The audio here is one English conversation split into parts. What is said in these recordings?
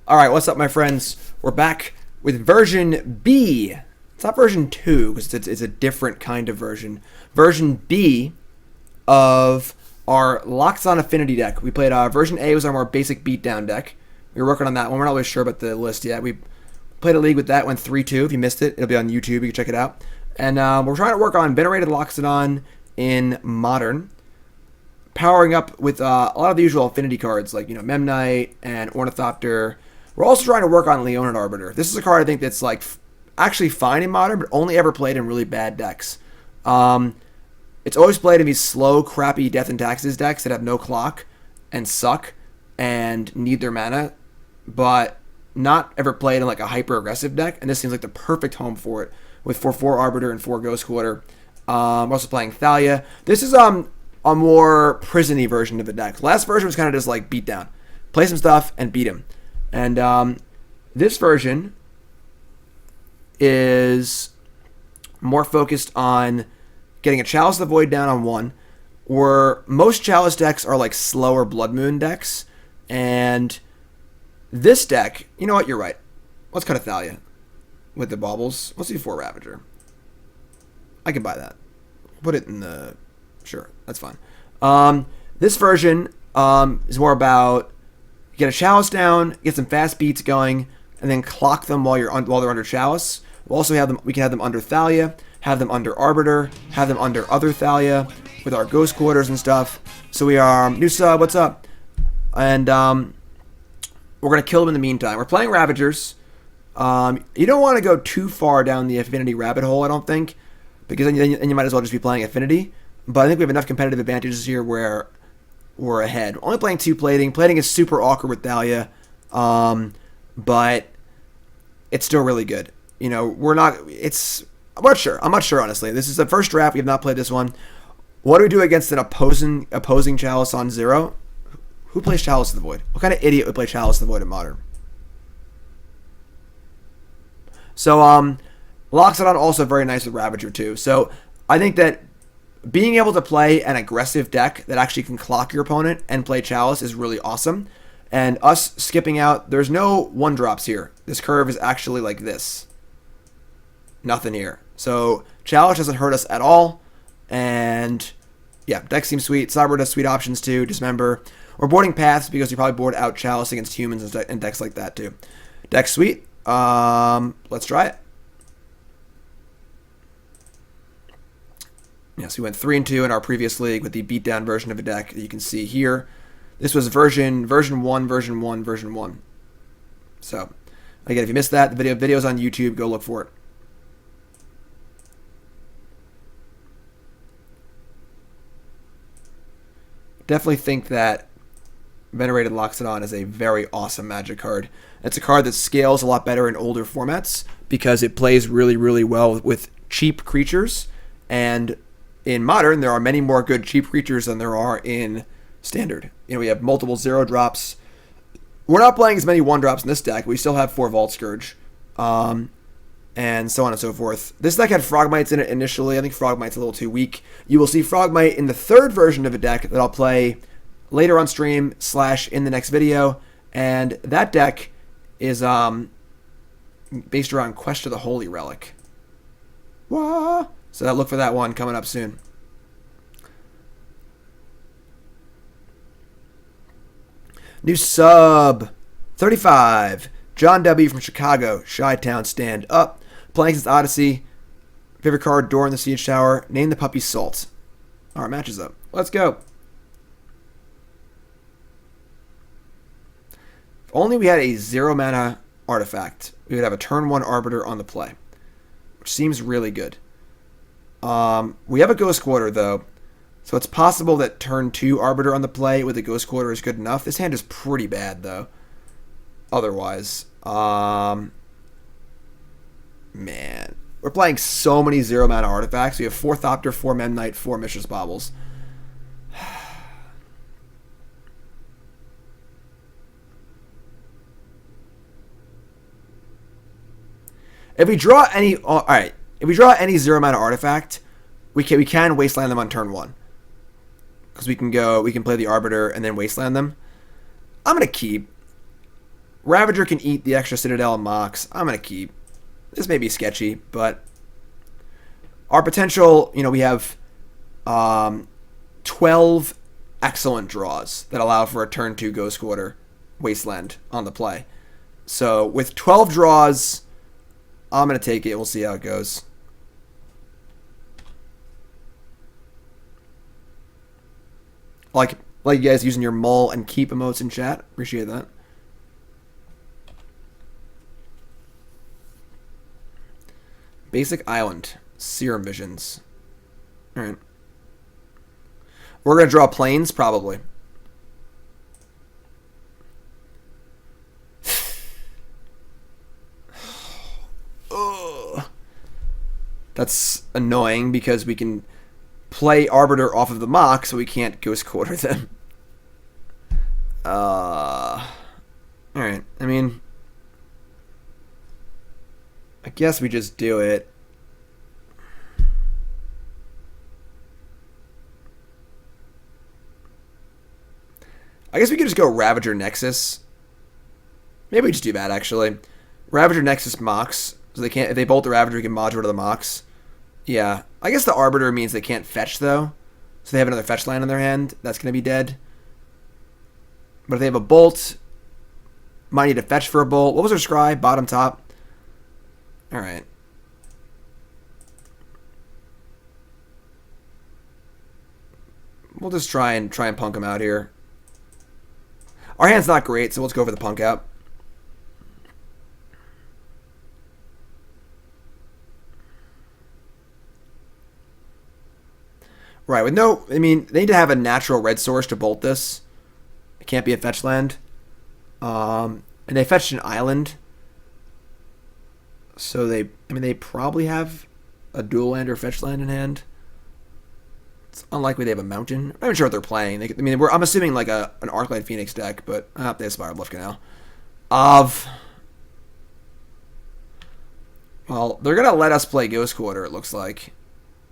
Alright, what's up, my friends? We're back with version B. It's not version 2, because it's a different kind of version. Version B of our Loxodon Affinity deck. We played version A was our more basic beatdown deck. We were working on that one. We're not always sure about the list yet. We played a league with that, went 3-2. If you missed it, it'll be on YouTube. You can check it out. And we're trying to work on Venerated Loxodon in Modern, powering up with a lot of the usual affinity cards like, Memnite and Ornithopter. We're also trying to work on Leonin Arbiter. This is a card I think that's actually fine in Modern, but only ever played in really bad decks. It's always played in these slow, crappy Death and Taxes decks that have no clock and suck and need their mana, but not ever played in like a hyper-aggressive deck, and this seems like the perfect home for it, with 4/4 Arbiter and 4 Ghost Quarter. We're also playing Thalia. This is a more prison-y version of the deck. Last version was kind of just like beat down. Play some stuff and beat him. And this version is more focused on getting a Chalice of the Void down on 1, where most Chalice decks are like slower Blood Moon decks, and this deck, you know what, you're right. Let's cut a Thalia with the Baubles. Let's do 4 Ravager. I can buy that. Put it in the... Sure, that's fine. This version is more about get a Chalice down, get some fast beats going, and then clock them while they're under Chalice. We'll also have them. We can have them under Thalia, have them under Arbiter, have them under other Thalia with our Ghost Quarters and stuff. So we are new sub. What's up? And we're gonna kill them in the meantime. We're playing Ravagers. You don't want to go too far down the Affinity rabbit hole, I don't think, because then you might as well just be playing Affinity. But I think we have enough competitive advantages here where we're ahead. We're only playing 2 Plating. Plating is super awkward with Thalia, but it's still really good. We're not... I'm not sure. Honestly. This is the first draft. We have not played this one. What do we do against an opposing Chalice on 0? Who plays Chalice of the Void? What kind of idiot would play Chalice of the Void in Modern? So, Loxodon also very nice with Ravager too. So, I think that being able to play an aggressive deck that actually can clock your opponent and play Chalice is really awesome. And us skipping out, there's no 1-drops here. This curve is actually like this. Nothing here. So, Chalice doesn't hurt us at all. And, yeah, deck seems sweet. Sideboard has sweet options too. Dismember. We're boarding Paths because you probably board out Chalice against humans and decks like that too. Deck sweet. Let's try it. Yes, we went 3-2 in our previous league with the beatdown version of a deck that you can see here. This was version 1. So, again, if you missed that, the video's on YouTube. Go look for it. Definitely think that Venerated Loxodon is a very awesome Magic card. It's a card that scales a lot better in older formats because it plays really, really well with cheap creatures. And in Modern, there are many more good cheap creatures than there are in Standard. We have multiple 0-drops. We're not playing as many 1-drops in this deck. We still have 4 Vault Skirge, and so on and so forth. This deck had Frogmites in it initially. I think Frogmite's a little too weak. You will see Frogmite in the 3rd version of a deck that I'll play later on stream / in the next video. And that deck is based around Quest of the Holy Relic. Wah! So look for that one coming up soon. New sub 35. John W. from Chicago. Chi-Town, stand up. Playing since Odyssey. Favorite card, Door in the Siege Tower. Name the puppy Salt. Alright, matches up. Let's go. If only we had a 0-mana artifact, we would have a turn 1 Arbiter on the play, which seems really good. We have a Ghost Quarter, though, so it's possible that turn 2 Arbiter on the play with a Ghost Quarter is good enough. This hand is pretty bad, though, otherwise. Man. We're playing so many 0-mana artifacts. We have 4 Thopter, 4 Memnite, 4 Mishra's Baubles. If we draw any... Alright. If we draw any 0-mana artifact, we can wasteland them on turn 1. Because we can play the Arbiter and then wasteland them. I'm going to keep. Ravager can eat the extra Citadel and Mox. I'm going to keep. This may be sketchy, but our potential, we have 12 excellent draws that allow for a turn 2 Ghost Quarter Wasteland on the play. So with 12 draws, I'm going to take it. We'll see how it goes. Like you guys using your mull and keep emotes in chat. Appreciate that. Basic Island. Serum Visions. Alright. We're going to draw planes, probably. That's annoying because we can play Arbiter off of the Mox, so we can't Ghost Quarter them. Alright, I mean, I guess we just do it. I guess we could just go Ravager Nexus. Maybe we just do that, actually. Ravager Nexus Mox. So they can't, if they bolt the Ravager, we can module to the Mox. Yeah. I guess the Arbiter means they can't fetch, though. So they have another fetch land in their hand. That's going to be dead. But if they have a bolt, might need to fetch for a bolt. What was their scry? Bottom, top? Alright. We'll just try and punk them out here. Our hand's not great, so let's go for the punk out. Right, with no... I mean, they need to have a natural red source to bolt this. It can't be a fetch land. And they fetched an island. So they probably have a dual land or fetch land in hand. It's unlikely they have a mountain. I'm not even sure what they're playing. I'm assuming like an Arclight Phoenix deck, but they have Spiral Bluff Canal. Well, they're going to let us play Ghost Quarter, it looks like.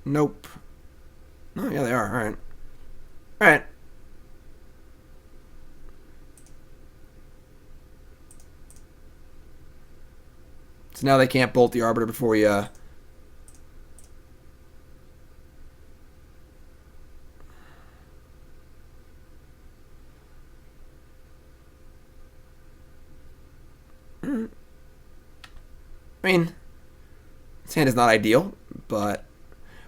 Nope. Oh, yeah, they are. Alright. Alright. So now they can't bolt the Arbiter before we, I mean, this hand is not ideal, but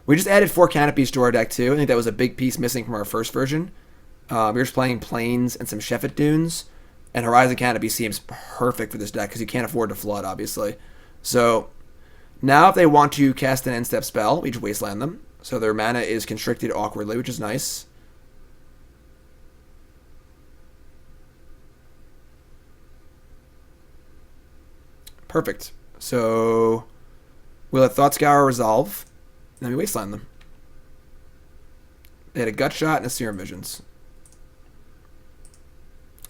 we just added 4 canopies to our deck too. I think that was a big piece missing from our first version. We were just playing Plains and some Sheffet Dunes, and Horizon Canopy seems perfect for this deck because you can't afford to flood, obviously. So now if they want to cast an end-step spell, we just wasteland them. So their mana is constricted awkwardly, which is nice. Perfect. So we'll let Thought Scour resolve, and then we wasteland them. They had a Gut Shot and a Serum Visions.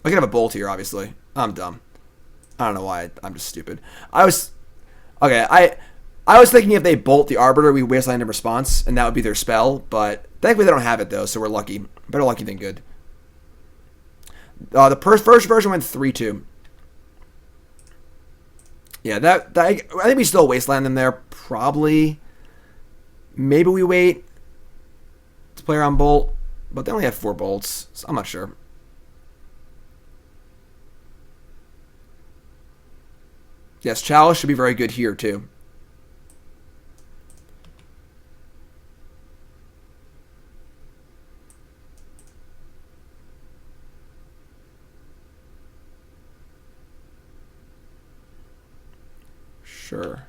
I can have a Bolt here, obviously. I'm dumb. I don't know why. I'm just stupid. I was thinking if they Bolt the Arbiter, we wasteland in response, and that would be their spell, but thankfully they don't have it, though, so we're lucky. Better lucky than good. The first version went 3-2. Yeah, I think we still wasteland them there, probably. Maybe we wait to play around Bolt, but they only have 4 bolts, so I'm not sure. Yes, Chalice should be very good here, too. Sure.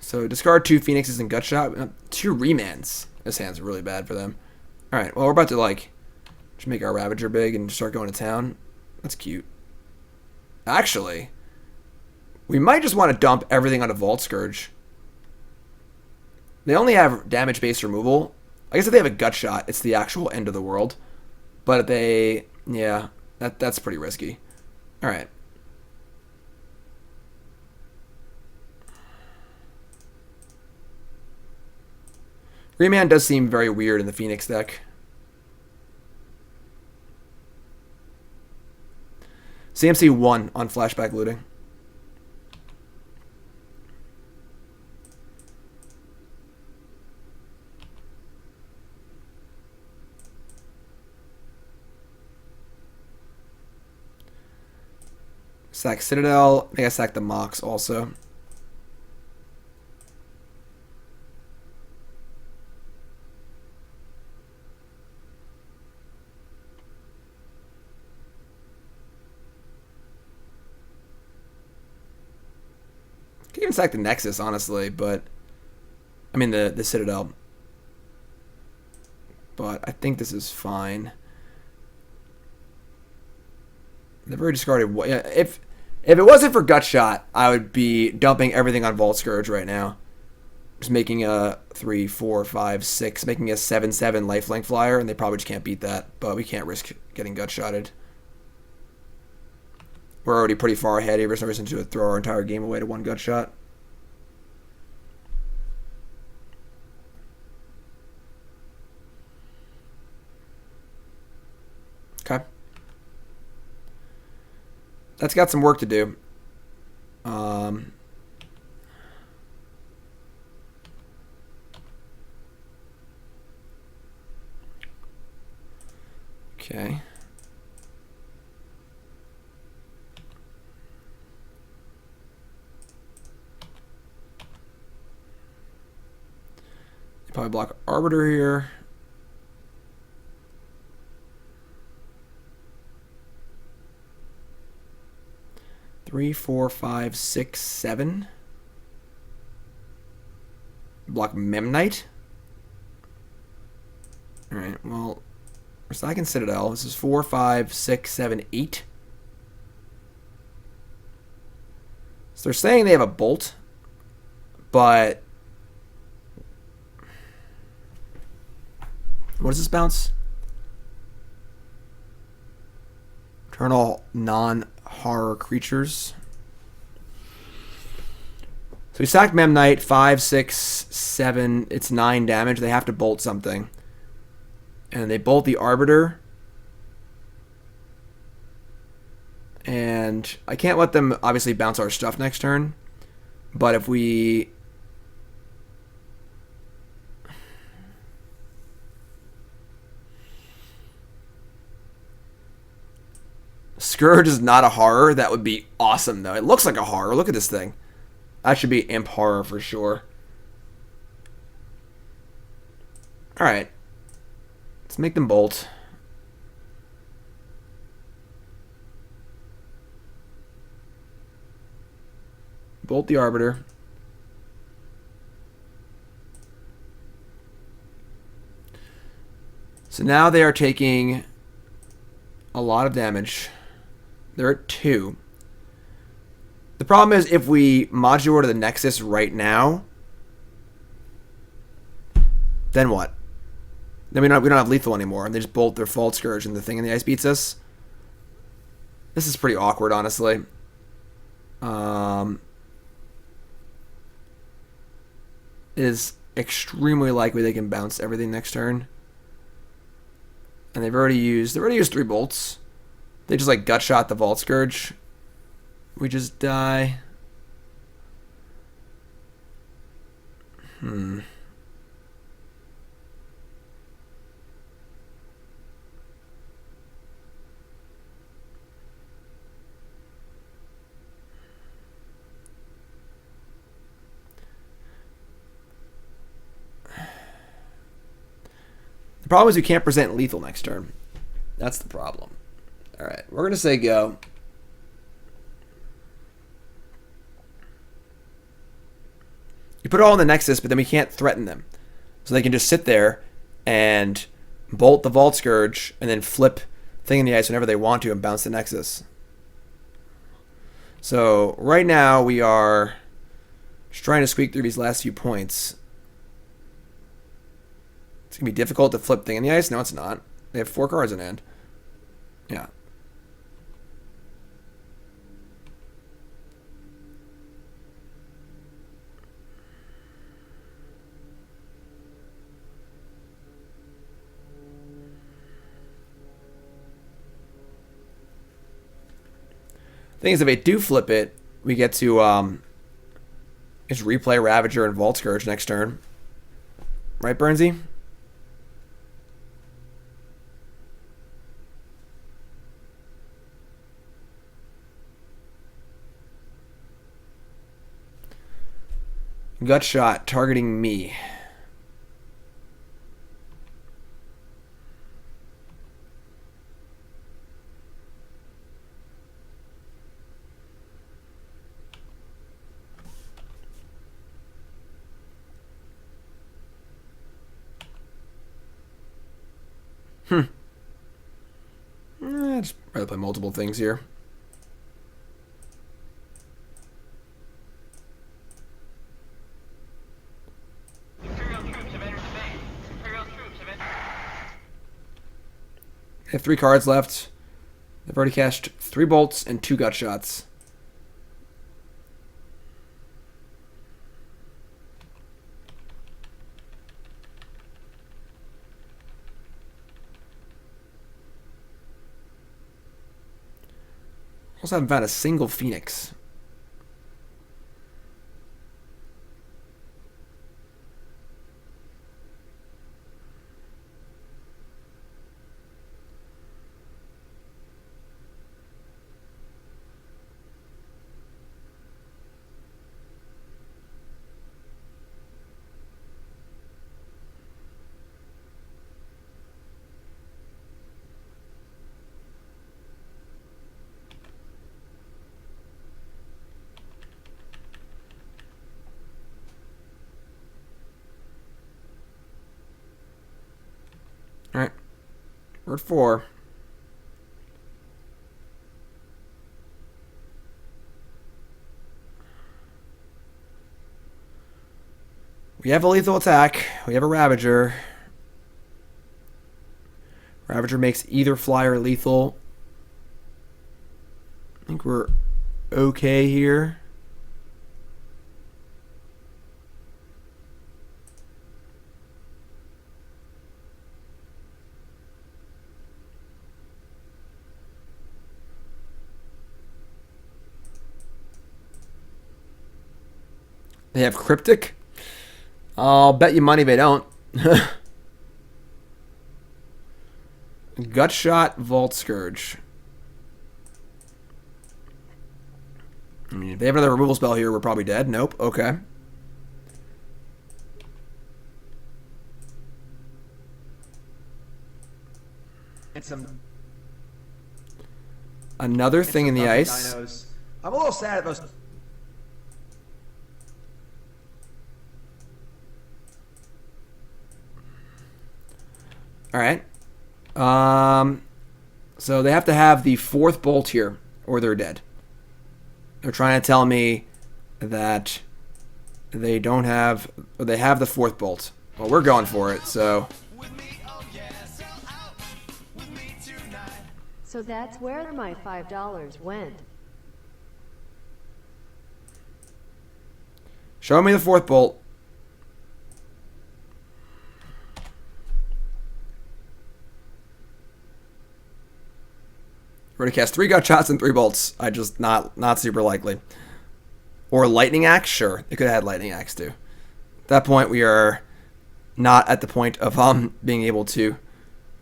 So discard 2 Phoenixes and Gut Shot. 2 Remands. This hand's really bad for them. Alright, well, we're about to, just make our Ravager big and start going to town. That's cute. Actually, we might just want to dump everything onto Vault Skirge. They only have damage-based removal. I guess if they have a Gut Shot, it's the actual end of the world. But if they... Yeah, that's pretty risky. Alright. Remand does seem very weird in the Phoenix deck. CMC 1 on flashback looting. Sack Citadel. I think I sacked the Mox also. Could even sack the Nexus, honestly, but I mean the Citadel. But I think this is fine. They've already discarded. Yeah, if it wasn't for Gutshot, I would be dumping everything on Vault Skirge right now. Just making a 3, 4, 5, 6, making a 7/7 lifelink flyer, and they probably just can't beat that. But we can't risk getting Gutshotted. We're already pretty far ahead. There's no reason to throw our entire game away to one Gutshot. Okay. That's got some work to do. Okay. You probably block Arbiter here. Three, 4, 5, 6, 7. Block Memnite. Alright, well, we're stacking Citadel. This is 4, 5, 6, 7, 8. So they're saying they have a Bolt, but what does this bounce? Eternal non-horror creatures. So we sacked Memnite, 5, 6, 7. It's 9 damage. They have to bolt something. And they bolt the Arbiter. And I can't let them obviously bounce our stuff next turn. But if we... Scourge is not a horror. That would be awesome, though. It looks like a horror. Look at this thing. That should be Imp Horror for sure. Alright. Let's make them bolt. Bolt the Arbiter. So now they are taking a lot of damage. They're at 2. The problem is if we modular to the Nexus right now, then what? Then we don't have lethal anymore, and they just bolt their Vault Skirge and the thing in the ice beats us. This is pretty awkward, honestly. It is extremely likely they can bounce everything next turn. And they've already used 3 bolts. They just like Gutshot the Vault Skirge. We just die. The problem is we can't present lethal next turn. That's the problem. Alright, we're going to say go. You put it all in the Nexus, but then we can't threaten them. So they can just sit there and bolt the Vault Skirge and then flip Thing in the Ice whenever they want to and bounce the Nexus. So right now we are just trying to squeak through these last few points. It's going to be difficult to flip Thing in the Ice. No, it's not. They have 4 cards in hand. Yeah. Thing is, if they do flip it, we get to just replay Ravager and Vault Skirge next turn. Right, Burnsy? Gut shot targeting me. I'd just rather play multiple things here. I have 3 cards left. I've already cast 3 bolts and 2 gut shots. Also haven't found a single Phoenix. Alright. We're at 4. We have a lethal attack. We have a Ravager. Ravager makes either flyer lethal. I think we're okay here. They have Cryptic. I'll bet you money they don't. Gut shot, Vault Skirge. I mean, if they have another removal spell here, we're probably dead. Nope. Okay. Another thing in the ice. Dinos. I'm a little sad at those. All right. So they have to have the 4th bolt here, or they're dead. They're trying to tell me that they don't have, or they have the 4th bolt. Well, we're going for it, so. So that's where my $5 went. Show me the 4th bolt. We're going to cast 3 gut shots and 3 bolts. I just not super likely. Or Lightning Axe? Sure. They could have had Lightning Axe too. At that point, we are not at the point of being able to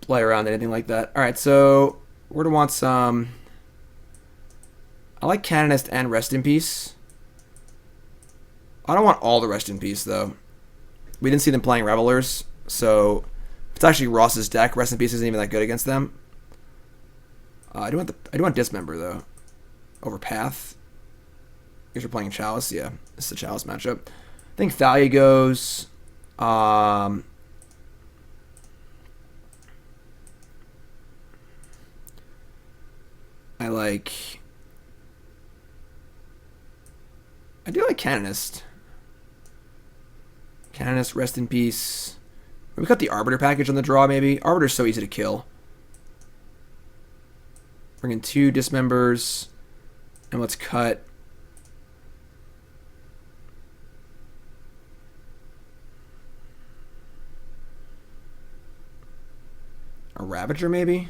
play around anything like that. Alright, so we're going to want some... I like Canonist and Rest in Peace. I don't want all the Rest in Peace, though. We didn't see them playing Revelers, so if it's actually Ross's deck, Rest in Peace isn't even that good against them. I do want Dismember though, over Path. Because we're playing Chalice, yeah, this is a Chalice matchup. I think Thalia goes. I do like Canonist. Canonist, Rest in Peace. We got the Arbiter package on the draw, maybe. Arbiter's so easy to kill. Bring in 2 Dismembers, and let's cut a Ravager, maybe?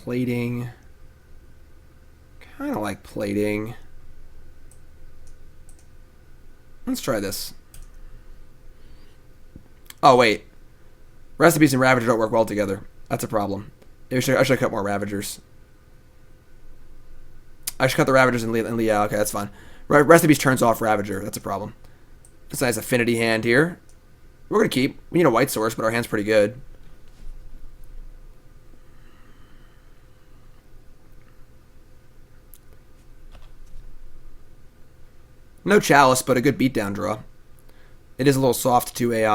plating. Kind of like plating. Let's try this. Oh, wait. Recipes and Ravager don't work well together. That's a problem. I should cut more Ravagers. I should cut the Ravagers and yeah, okay, that's fine. Recipes turns off Ravager. That's a problem. It's a nice affinity hand here. We're going to keep. We need a white source, but our hand's pretty good. No Chalice, but a good beatdown draw. It is a little soft to a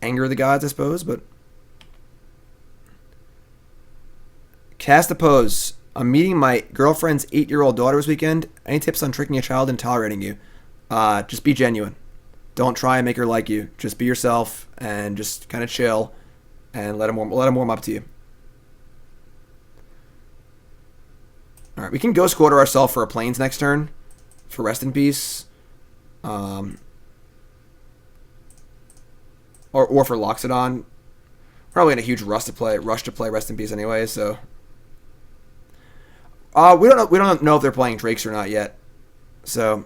Anger the Gods, I suppose, but... Cast a pose. I'm meeting my girlfriend's 8-year-old daughter this weekend. Any tips on tricking a child and tolerating you? Just be genuine. Don't try and make her like you. Just be yourself and just kind of chill and let him warm up to you. All right, we can Ghost Quarter ourselves for a Plains next turn for Rest in Peace. Or for Loxodon. Probably in a huge rush to play Rest in Peace anyway, so... we don't know if they're playing Drakes or not yet. So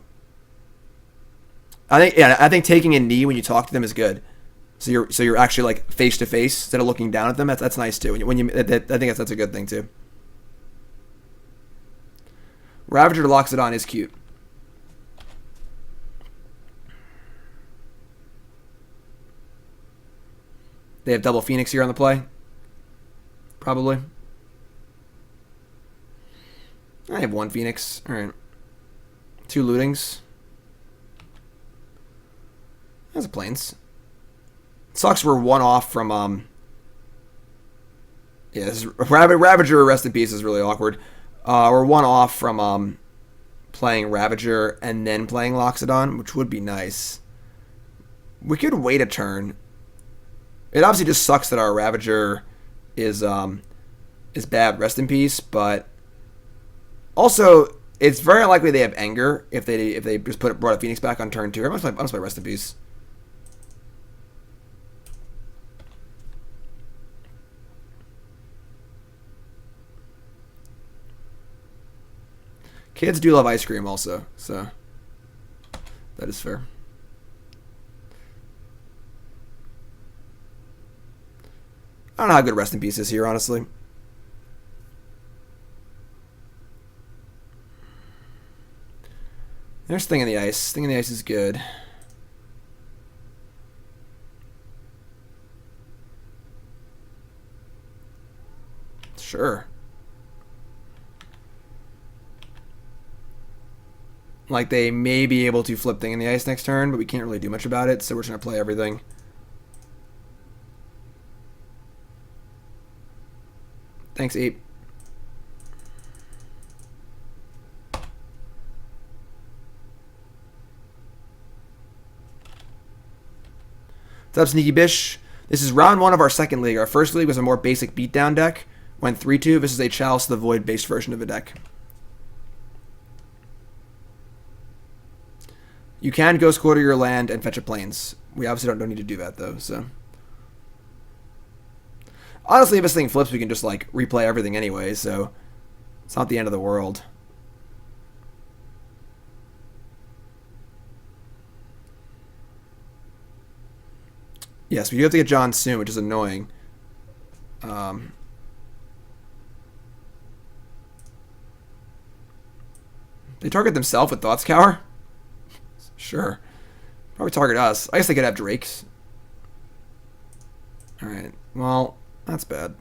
I think taking a knee when you talk to them is good. So you're actually like face to face instead of looking down at them. That's nice too. I think that's a good thing too. Ravager Loxodon is cute. They have double Phoenix here on the play. Probably. I have one Phoenix. Alright. 2 Lootings. That's a Plains. Sucks we're 1 off from, yeah, this is, Ravager Rest in Peace is really awkward. We're 1 off from, playing Ravager and then playing Loxodon, which would be nice. We could wait a turn. It obviously just sucks that our Ravager is bad Rest in Peace, but... Also, it's very unlikely they have Anger if they just brought a Phoenix back on turn 2. I must play Rest in Peace. Kids do love ice cream also, so that is fair. I don't know how good Rest in Peace is here, honestly. There's Thing in the Ice. Thing in the Ice is good. Sure. Like, they may be able to flip Thing in the Ice next turn, but we can't really do much about it, so we're just going to play everything. Thanks, Ape. What's up, Sneaky Bish? This is round 1 of our second league. Our first league was a more basic beatdown deck. Went 3-2. This is a Chalice of the Void based version of a deck. You can Ghost Quarter your land and fetch a Plains. We obviously don't need to do that, though, so... Honestly, if this thing flips, we can just, like, replay everything anyway, so... It's not the end of the world. Yes, we do have to get John soon, which is annoying. They target themselves with Thought Scour? Sure. Probably target us. I guess they could have Drakes. Alright, well, that's bad.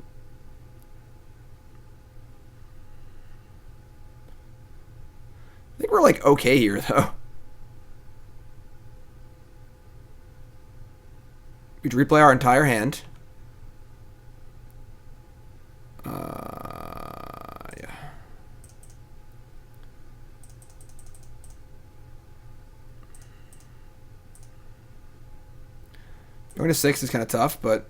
I think we're, like, okay here, though. We'd replay our entire hand. Yeah. Going to 6 is kind of tough, but...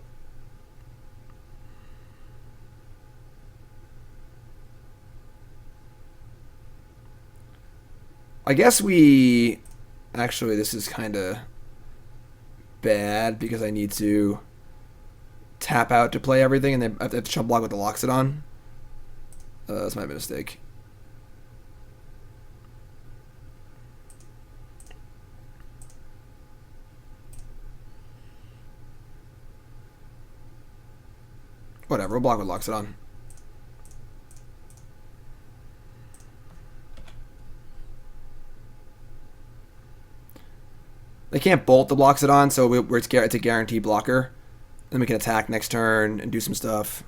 I guess we... Actually, this is kind of... bad because I need to tap out to play everything and then I have to chump block with the Loxodon. That's my mistake. Whatever, we'll block with Loxodon. They can't bolt the Loxodon, so it's a guaranteed blocker. Then we can attack next turn and do some stuff.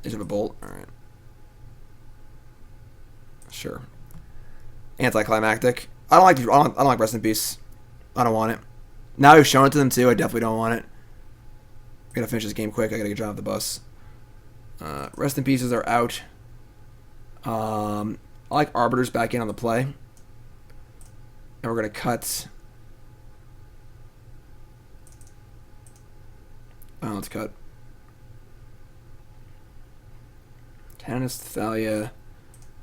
They have a bolt. All right. Sure. Anticlimactic. I don't like Rest in Peace. I don't want it. Now we've shown it to them too. I definitely don't want it. I gotta finish this game quick. I gotta get John off the bus. Rest in Pieces are out. I like Arbiters back in on the play. And we're gonna cut. Let's cut. Canonist, Thalia.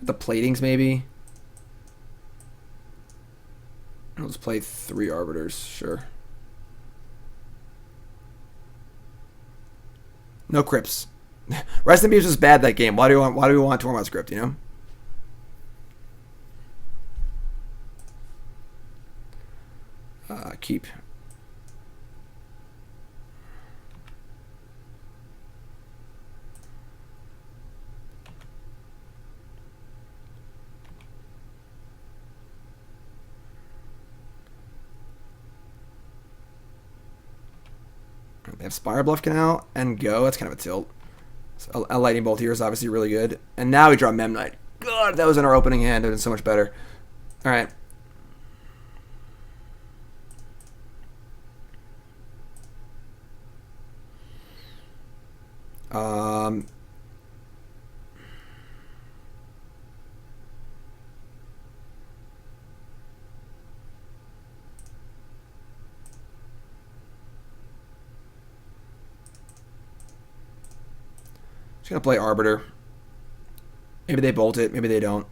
The Platings, maybe. Let's play 3 Arbiters, sure. No Crypts. Rest in Peace was bad that game. Why do we want Tormod's Crypt, you know? Keep. They have Spire Bluff Canal and Go. That's kind of a tilt. So a Lightning Bolt here is obviously really good. And now we draw Memnite. God, if that was in our opening hand, it would have been so much better. All right. Just gonna play Arbiter. Maybe they bolt it, maybe they don't.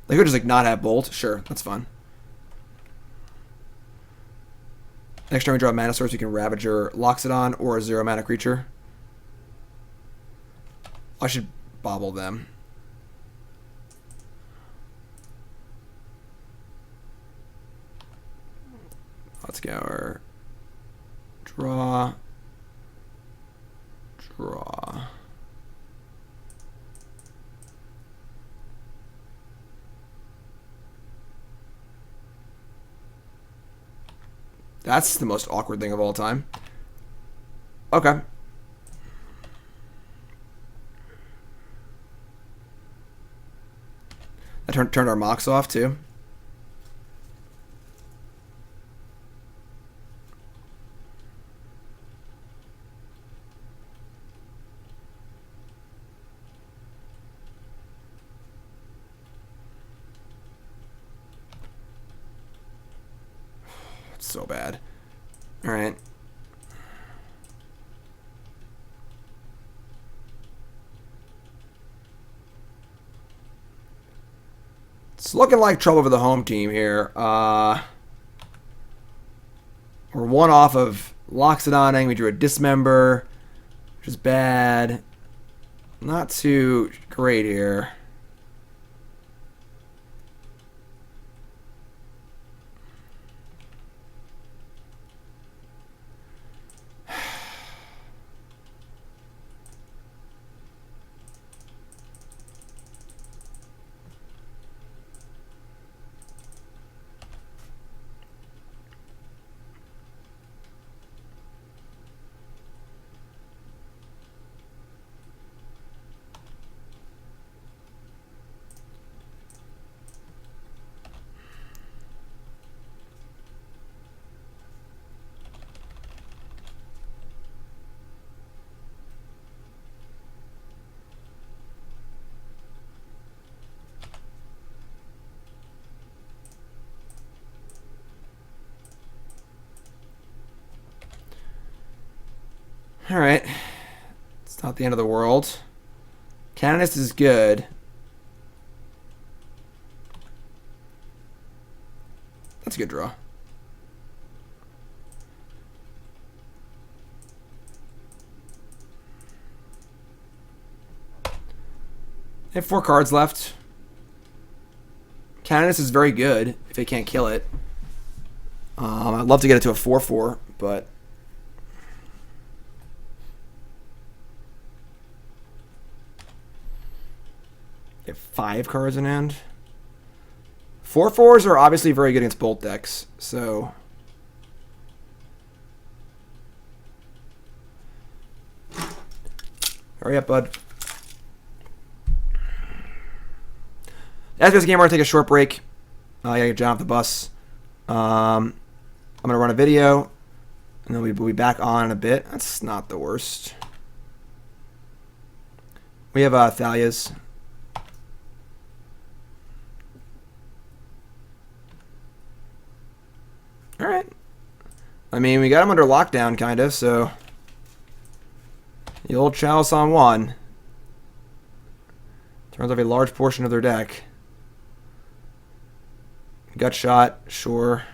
They could just like not have bolt. Sure, that's fine. Next turn we draw a mana source, you can Ravager Loxodon or a 0 mana creature. I should Bauble them. Let's go. Draw. Draw. That's the most awkward thing of all time. Okay. I turned our Mox off too. So bad. All right. It's looking like trouble for the home team here. We're one off of Loxodoning. We drew a Dismember, which is bad. Not too great here. Alright. It's not the end of the world. Canonist is good. That's a good draw. They have 4 cards left. Canonist is very good if they can't kill it. I'd love to get it to a 4/4, but they have 5 cards in hand. 4/4s are obviously very good against bolt decks, so hurry up, bud. After this game, we're going to take a short break. I got to get John off the bus. I'm going to run a video, and then we'll be back on in a bit. That's not the worst. We have Thalia's. All right. I mean, we got them under lockdown, kind of, so the old Chalice on 1 turns off a large portion of their deck. Gut shot, sure.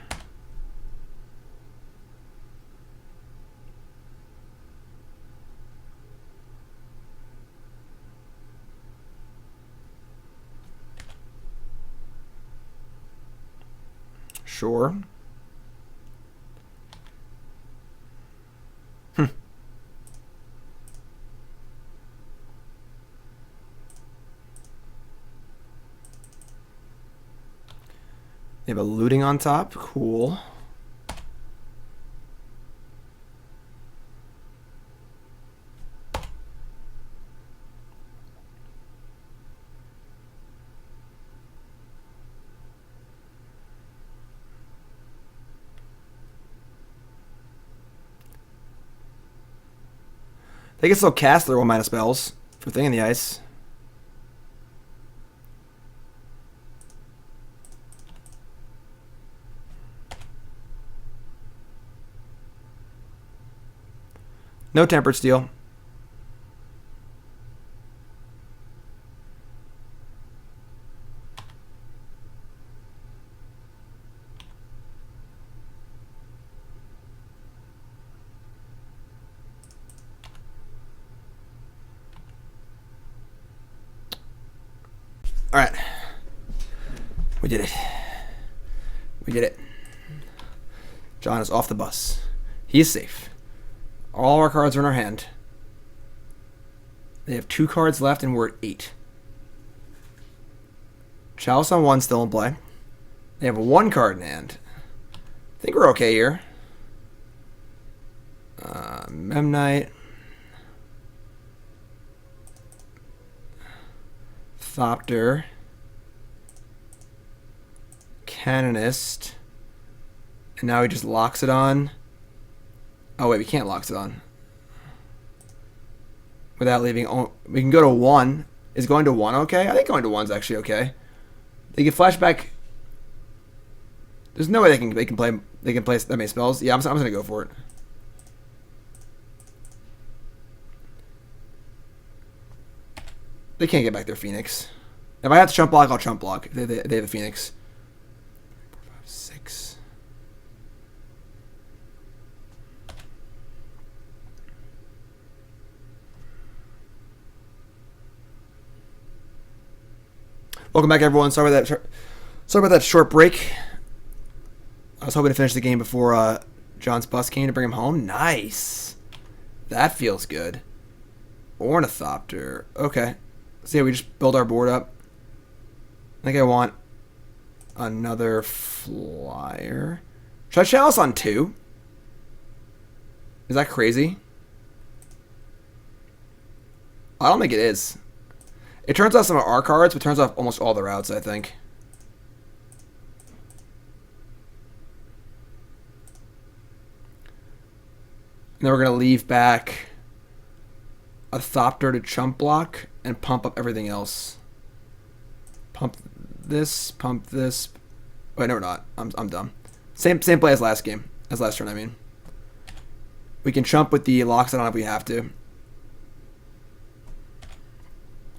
Sure. They have a looting on top. Cool. They can still cast their 1-mana spells for Thing in the Ice. No Tempered Steel. All right. We did it. We did it. John is off the bus. He is safe. All our cards are in our hand. They have 2 cards left, and we're at 8. Chalice on 1 still in play. They have 1 card in hand. I think we're okay here. Memnite. Ornithopter. Canonist. And now he just Loxodon. Oh, wait, we can't Loxodon. Without leaving... Oh, we can go to 1. Is going to 1 okay? I think going to 1's actually okay. They can flashback... There's no way they can play that many spells. Yeah, I'm just gonna go for it. They can't get back their Phoenix. If I have to chump block, I'll chump block. They have a Phoenix. 3, 4, 5, 6. Welcome back, everyone. Sorry about that short break. I was hoping to finish the game before John's bus came to bring him home. Nice. That feels good. Ornithopter. Okay. So yeah, we just build our board up. I think I want another flyer. Should I Chalice on 2? Is that crazy? I don't think it is. It turns off some of our cards, but turns off almost all the routes, I think. And then we're going to leave back a Thopter to chump block and pump up everything else. Pump this, pump this. Wait, no, we're not. I'm dumb. Same play as last game. As last turn, I mean. We can chump with the Loxodon if we have to.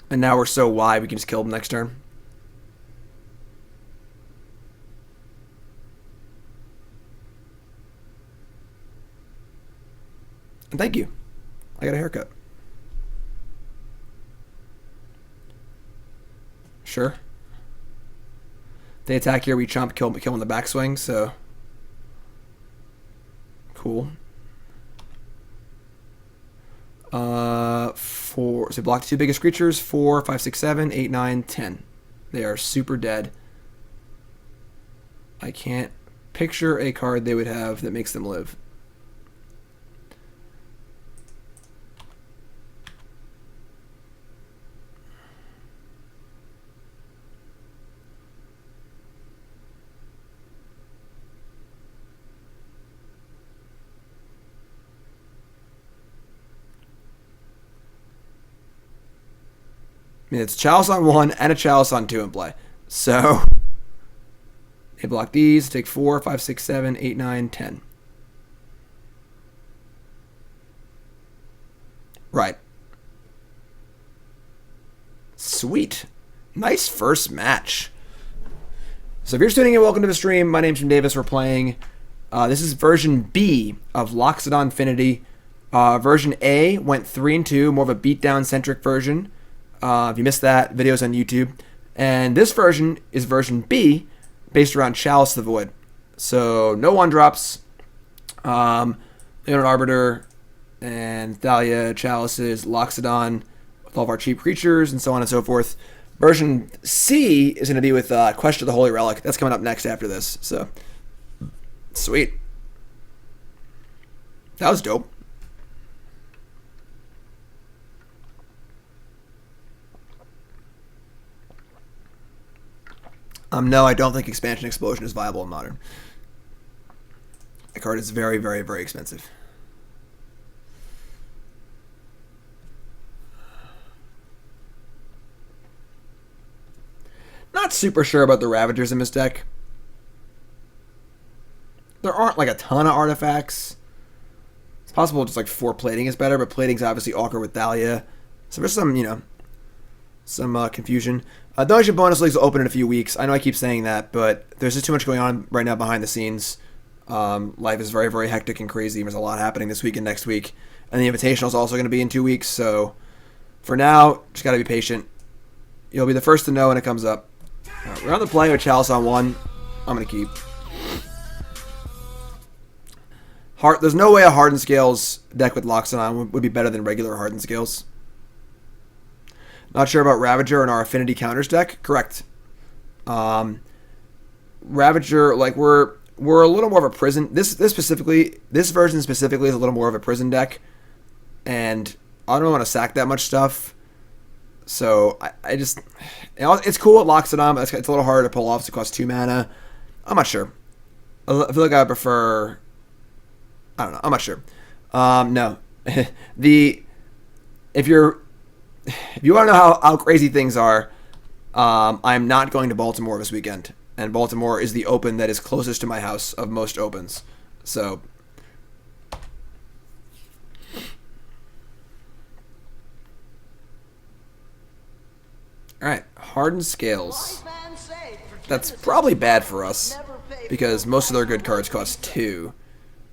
And now we're so wide, we can just kill them next turn. And thank you. I got a haircut. Sure. They attack here, we chomp, kill in the backswing, so... Cool. 4... So block the 2 biggest creatures. 4, 5, 6, 7, 8, 9, 10. They are super dead. I can't picture a card they would have that makes them live. I mean, it's Chalice on 1 and a Chalice on 2 in play. So, they block these, take 4, 5, 6, 7, 8, 9, 10. Right. Sweet. Nice first match. So if you're just tuning in, welcome to the stream. My name's Jim Davis. We're playing... this is version B of Loxodon Infinity. Version A went 3 and 2, more of a beatdown-centric version. If you missed that, video's on YouTube. And this version is version B, based around Chalice the Void. So, no 1-drops. Leonin Arbiter and Thalia, Chalices, Loxodon, with all of our cheap creatures, and so on and so forth. Version C is going to be with Quest of the Holy Relic. That's coming up next after this. So, sweet. That was dope. No, I don't think Expansion Explosion is viable in Modern. The card is very, very, very expensive. Not super sure about the Ravagers in this deck. There aren't like a ton of artifacts. It's possible just like 4 plating is better, but plating's obviously awkward with Thalia. So there's some, some confusion. Dungeon bonus leagues will open in a few weeks. I know I keep saying that, but there's just too much going on right now behind the scenes. Life is very, very hectic and crazy. There's a lot happening this week and next week. And the Invitational is also going to be in 2 weeks. So for now, just got to be patient. You'll be the first to know when it comes up. We're on the play with Chalice on 1. I'm going to keep. There's no way a Hardened Scales deck with Loxodon would be better than regular Hardened Scales. Not sure about Ravager in our Affinity Counters deck. Correct. Ravager, like we're a little more of a prison. This version specifically is a little more of a prison deck, and I don't want to sack that much stuff. So I just, it's cool at Loxodon, but it's a little harder to pull off. So it costs 2 mana. I'm not sure. I feel like I prefer. I don't know. I'm not sure. No, if you want to know how crazy things are, I'm not going to Baltimore this weekend. And Baltimore is the open that is closest to my house of most opens. So, alright, Hardened Scales. That's probably bad for us, because most of their good cards cost 2.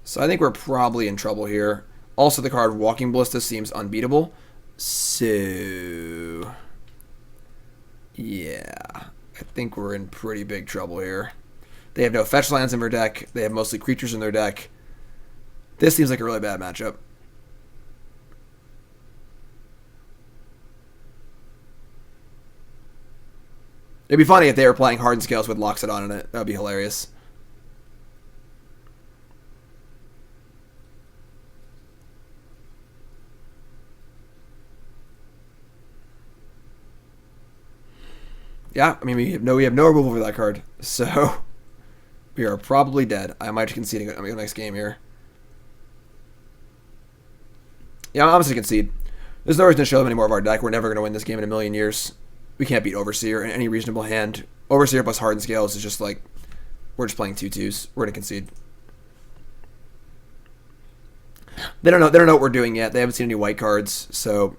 So I think we're probably in trouble here. Also, the card Walking Ballista seems unbeatable. So, yeah, I think we're in pretty big trouble here. They have no fetch lands in their deck. They have mostly creatures in their deck. This seems like a really bad matchup. It'd be funny if they were playing Hardened Scales with Loxodon in it. That would be hilarious. Yeah, I mean, we have no removal for that card, so we are probably dead. I might just concede the next game here. Yeah, I'm just going to concede. There's no reason to show them any more of our deck. We're never going to win this game in a million years. We can't beat Overseer in any reasonable hand. Overseer plus Hardened Scales is just like, we're just playing 2/2s. We're going to concede. They don't know what we're doing yet. They haven't seen any white cards, so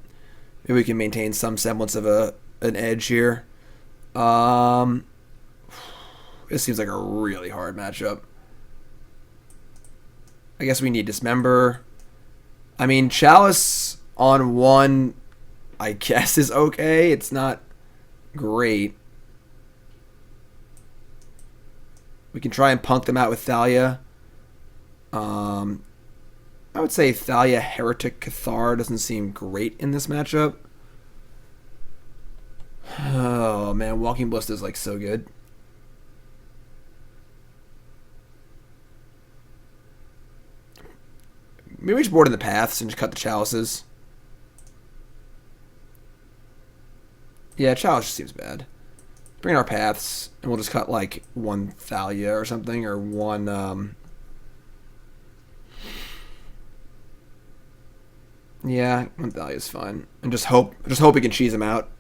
maybe we can maintain some semblance of an edge here. This seems like a really hard matchup. I guess we need Dismember. I mean, Chalice on 1, I guess, is okay. It's not great. We can try and punk them out with Thalia. I would say Thalia, Heretic, Cathar doesn't seem great in this matchup. Oh man, Walking Ballista is like so good. Maybe we just board in the paths and just cut the chalices. Yeah, chalice just seems bad. Bring in our paths and we'll just cut like one Thalia or something, or one yeah, one Thalia is fine. And just hope we can cheese them out.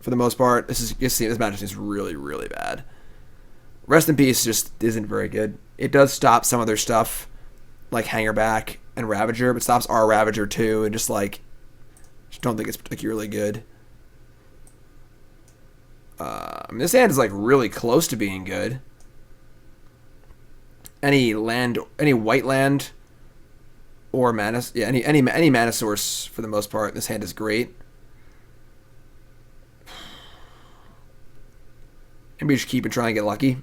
For the most part, this match is really, really bad. Rest in Peace just isn't very good. It does stop some of their stuff, like Hangerback and Ravager, but stops our Ravager too, and just don't think it's particularly good. This hand is like really close to being good. Any white land, or mana, yeah, any mana source for the most part. This hand is great. Maybe just keep and try and get lucky.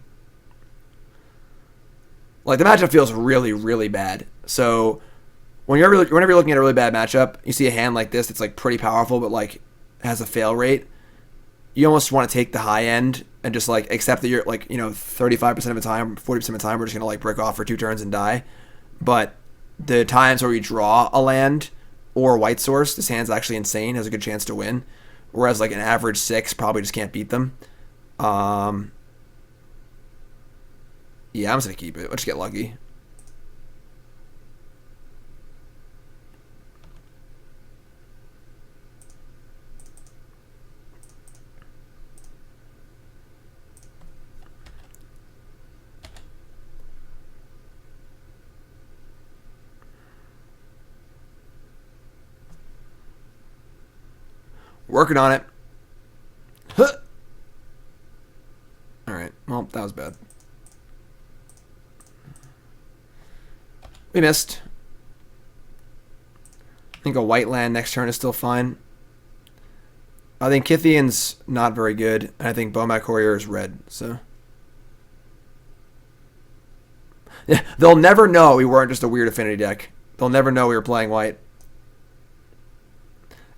Like, the matchup feels really, really bad. So, whenever you're looking at a really bad matchup, you see a hand like this that's, like, pretty powerful, but, like, has a fail rate. You almost want to take the high end and just, like, accept that you're, like, 35% of the time, 40% of the time, we're just going to, like, break off for 2 turns and die. But the times where we draw a land or a white source, this hand's actually insane, has a good chance to win. Whereas, like, an average 6 probably just can't beat them. Yeah, I'm just going to keep it. Let's just get lucky. Working on it. Huh. Alright, well, that was bad. We missed. I think a white land next turn is still fine. I think Kithian's not very good, and I think Bomat Courier is red, so... Yeah, they'll never know we weren't just a weird affinity deck. They'll never know we were playing white.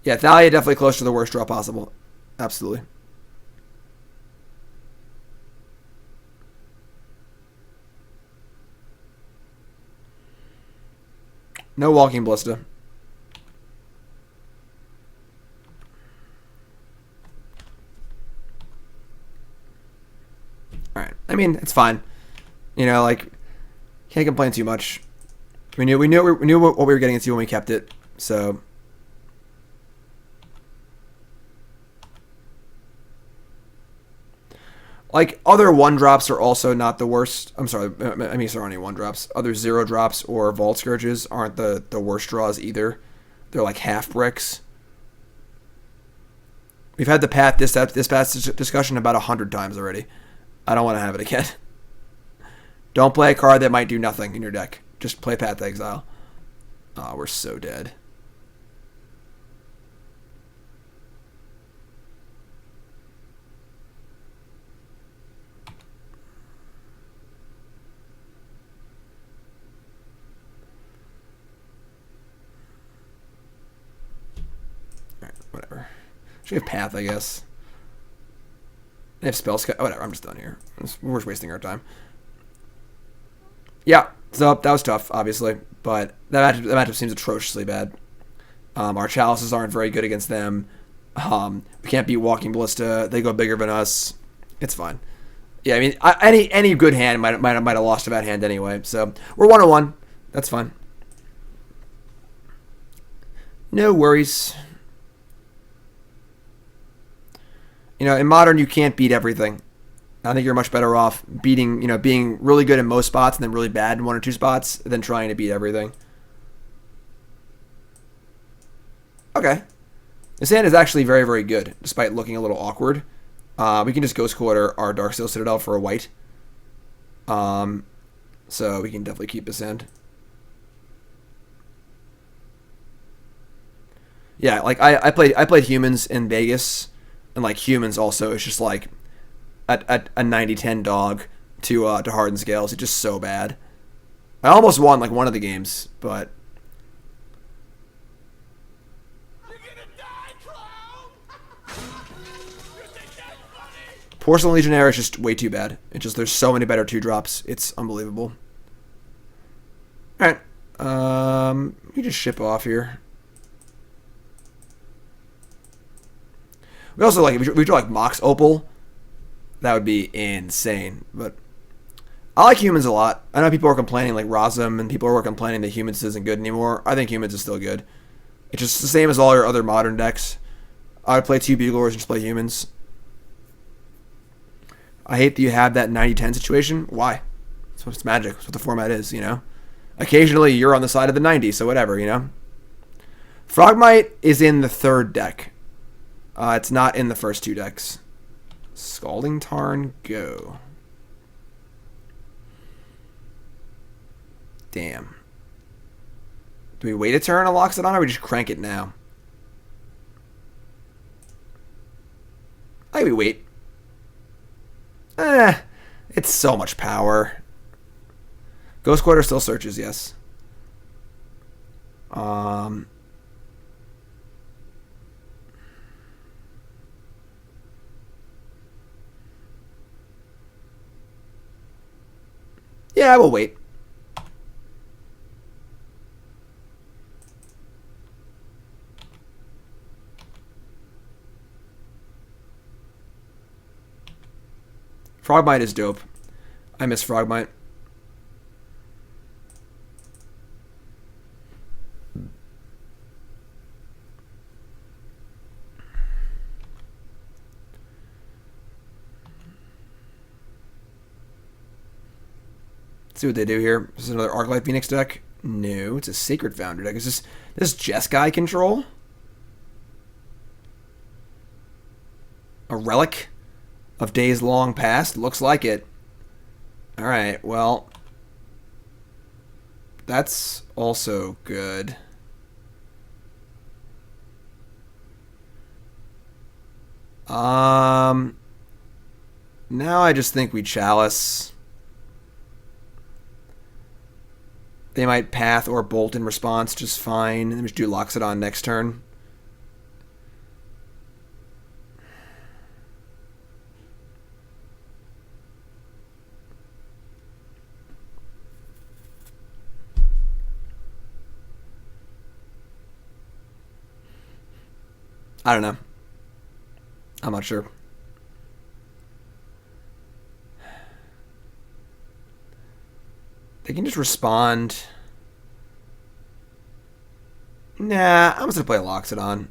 Yeah, Thalia definitely close to the worst draw possible. Absolutely. No Walking Ballista. Alright. I mean, it's fine. Like, can't complain too much. We knew what we were getting into when we kept it, so... Like, other 1-drops are also not the worst. I'm sorry, I mean, sorry, only 1-drops. Other 0-drops or Vault Skirges aren't the worst draws either. They're like half bricks. We've had the path this past discussion about 100 times already. I don't want to have it again. Don't play a card that might do nothing in your deck. Just play Path to Exile. Oh, we're so dead. Whatever. Should we have Path, I guess. I have Spell Sky. Whatever, I'm just done here. We're just wasting our time. Yeah, so that was tough, obviously. But that matchup seems atrociously bad. Our Chalices aren't very good against them. We can't beat Walking Ballista. They go bigger than us. It's fine. Yeah, I mean, any good hand might have lost a bad hand anyway. So we're 1-1. That's fine. No worries. In Modern, you can't beat everything. I think you're much better off being really good in most spots and then really bad in 1 or 2 spots than trying to beat everything. Okay. This hand is actually very, very good, despite looking a little awkward. We can just Ghost Quarter our Darksteel Citadel for a white. So we can definitely keep this hand. Yeah, like I played Humans in Vegas. And, like, Humans also is just, like, a 90-10 dog to Hardened Scales. It's just so bad. I almost won like one of the games, but Porcelain Legionnaire is just way too bad. It's just there's so many better 2-drops. It's unbelievable. All right, you just ship off here. We also like if we draw like Mox Opal, that would be insane. But I like humans a lot. I know people are complaining like Razum and people are complaining that humans isn't good anymore. I think humans is still good. It's just the same as all your other modern decks. I would play 2 Buglers and just play humans. I hate that you have that 90-10 situation. Why? That's what it's Magic. That's what the format is, you know? Occasionally you're on the side of the 90, so whatever, you know? Frogmite is in the 3rd deck. It's not in the first 2 decks. Scalding Tarn, go. Damn. Do we wait a turn on Loxodon or we just crank it now? I think we wait. It's so much power. Ghost Quarter still searches, yes. Yeah, we'll wait. Frogmite is dope. I miss Frogmite. Let's see what they do here. This is another Arclight Phoenix deck. No, it's a Sacred Founder deck. Is this Jeskai control? A Relic of Days Long Past? Looks like it. Alright, well, that's also good. Now I just think we Chalice. They might Path or Bolt in response just fine. And then we just do Loxodon next turn. I don't know. I'm not sure. They can just respond. Nah, I'm just going to play Loxodon.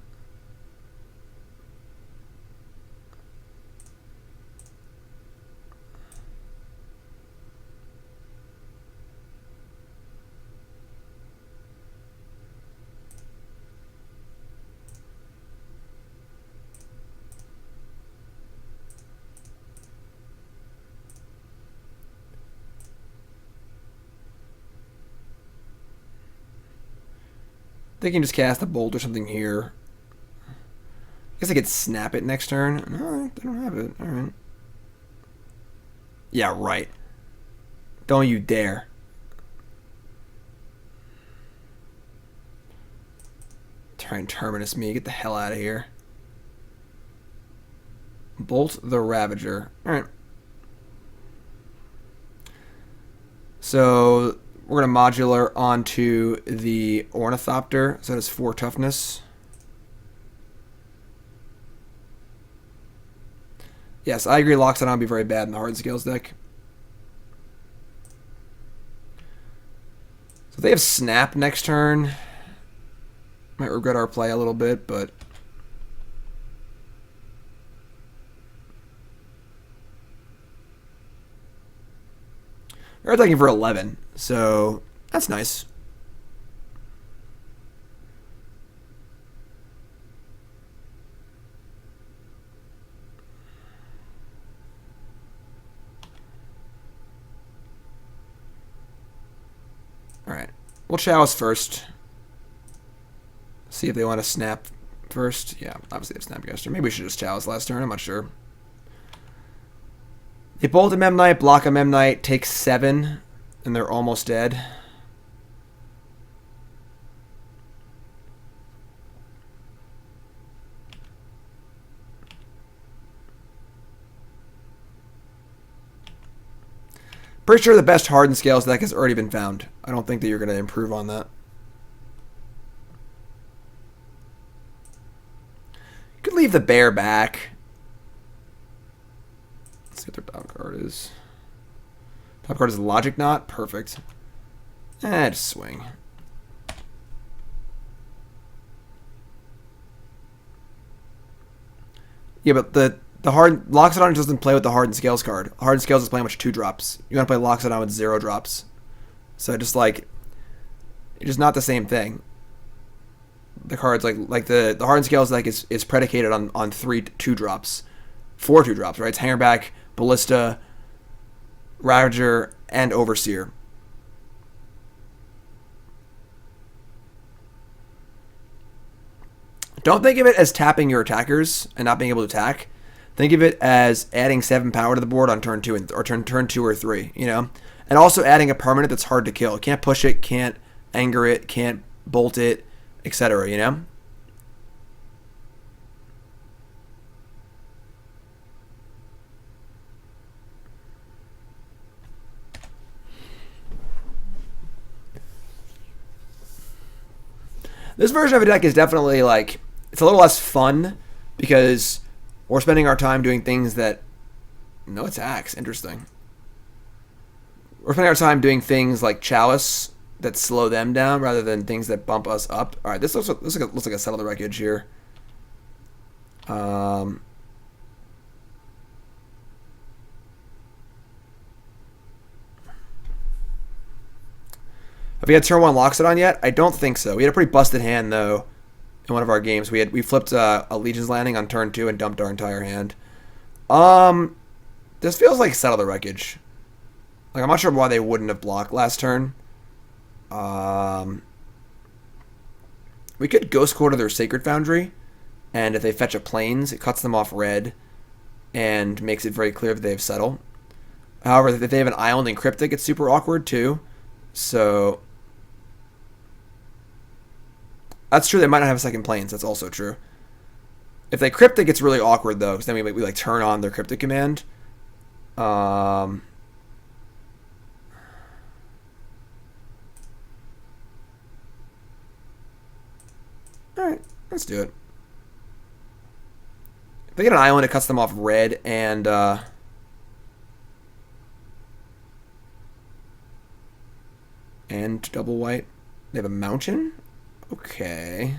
They can just cast a Bolt or something here. I guess I could snap it next turn. No, they don't have it. Alright. Yeah, right. Don't you dare. Try and Terminus me. Get the hell out of here. Bolt the Ravager. Alright. So we're going to modular onto the Ornithopter. So that is 4 toughness. Yes, I agree Loxodon would be very bad in the Hardened Scales deck. So they have Snap next turn. Might regret our play a little bit, but they're attacking for 11, so that's nice. Alright, we'll Chalice first. See if they want to snap first. Yeah, obviously they have Snapcaster. Maybe we should just Chalice last turn, I'm not sure. They bolt a Memnite, block a Memnite, take 7, and they're almost dead. Pretty sure the best Hardened Scales deck has already been found. I don't think that you're going to improve on that. You could leave the bear back. Let's see what their top card is. Top card is Logic Knot. Perfect. Just swing. Yeah, but the Loxodon doesn't play with the Hardened Scales card. Hardened Scales is playing much 2-drops. You want to play Loxodon with 0 drops. So just like, it's just not the same thing. The cards like the Hardened Scales deck is predicated on 3 2-drops, 4 2-drops, right? It's Hangerback, Ballista, Ravager, and Overseer. Don't think of it as tapping your attackers and not being able to attack. Think of it as adding 7 power to the board on turn 2 or turn 2 or 3, you know? And also adding a permanent that's hard to kill. Can't push it, can't anger it, can't bolt it, etc., you know? This version of a deck is definitely like, it's a little less fun because we're spending our time doing things that, no attacks, interesting. We're spending our time doing things like Chalice that slow them down rather than things that bump us up. All right, this looks like a Settle the Wreckage here. Have we had turn 1 Loxodon yet? I don't think so. We had a pretty busted hand though in one of our games. We flipped a Legion's Landing on turn 2 and dumped our entire hand. This feels like Settle the Wreckage. Like, I'm not sure why they wouldn't have blocked last turn. We could Ghost Quarter their Sacred Foundry, and if they fetch a Plains, it cuts them off red and makes it very clear that they have Settle. However, if they have an Island and Cryptic, it's super awkward too. So that's true. They might not have a second Plains. That's also true. If they Cryptic, it's really awkward though, because then we like turn on their Cryptic command. Alright, let's do it. If they get an island, it cuts them off red and double white. They have a mountain? Okay.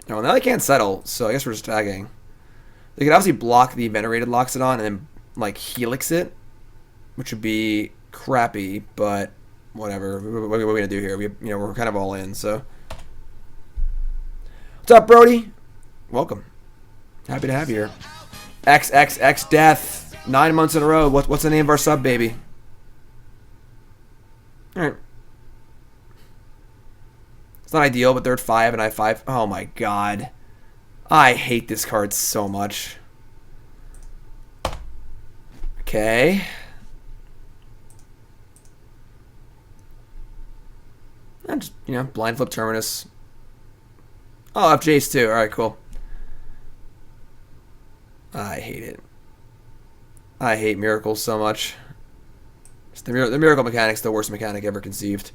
Oh, now they can't settle, so I guess we're just tagging. They could obviously block the Venerated Loxodon and then, like, Helix it, which would be crappy, but whatever. What are we gonna do here? We're kind of all in, so. What's up, Brody? Welcome. Happy to have you here. XXX Death. 9 months in a row. What's the name of our sub, baby? Alright. It's not ideal, but they're at 5 and I have 5. Oh my god. I hate this card so much. Okay. And just, blind flip Terminus. Oh, I have Jace too. Alright, cool. I hate it. I hate miracles so much. The miracle mechanic's the worst mechanic ever conceived.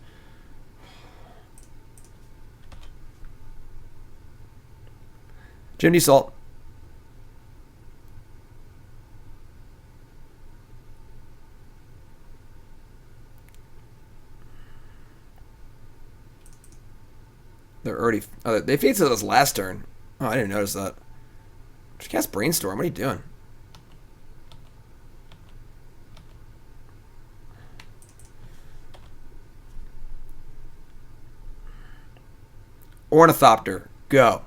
Chimney Salt. They're already... Oh, they faced us last turn. Oh, I didn't notice that. Just cast Brainstorm. What are you doing? Ornithopter. Go.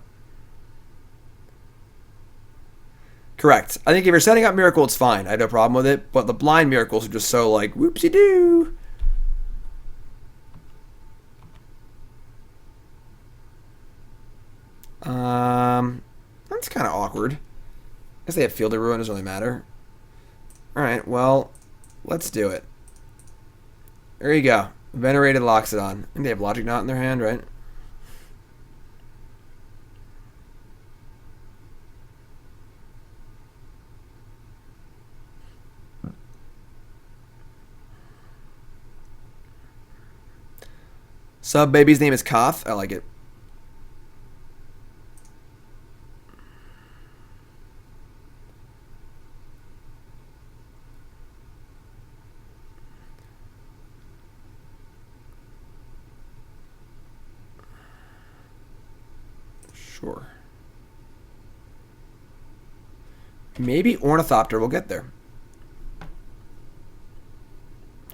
Correct. I think if you're setting up Miracle, it's fine. I have no problem with it. But the blind Miracles are just so like, whoopsie-doo. That's kind of awkward. I guess they have Field of Ruin, doesn't really matter. Alright, well, let's do it. There you go. Venerated Loxodon. I think they have Logic Knot in their hand, right? Sub baby's name is Koth. I like it. Sure. Maybe Ornithopter will get there.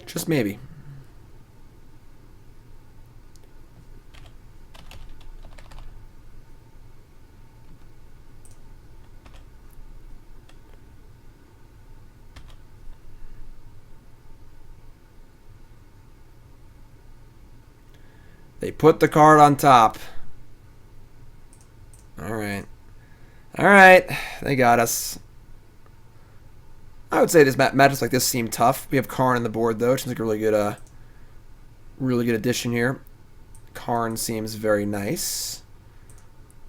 Just maybe. They put the card on top. Alright. Alright. They got us. I would say this matchups like this seem tough. We have Karn on the board though, which seems like a really good addition here. Karn seems very nice.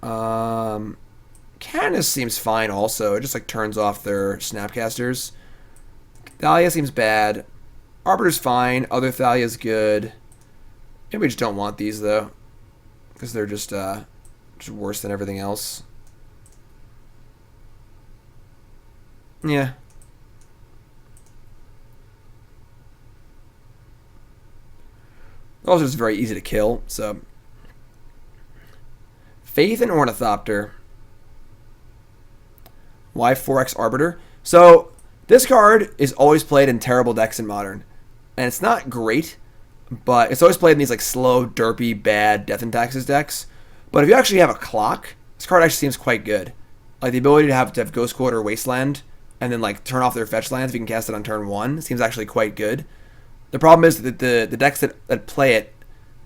Canonist seems fine also. It just like turns off their Snapcasters. Thalia seems bad. Arbiter's fine. Other Thalia's good. Maybe we just don't want these though, because they're just worse than everything else. Yeah. Also, it's very easy to kill. So, Faith and Ornithopter. Why 4x Arbiter? So this card is always played in terrible decks in Modern, and it's not great. But it's always played in these like slow, derpy, bad Death and Taxes decks. But if you actually have a clock, this card actually seems quite good. Like the ability to have Ghost Quarter or Wasteland, and then like turn off their fetch lands if you can cast it on turn 1, seems actually quite good. The problem is that the decks that play it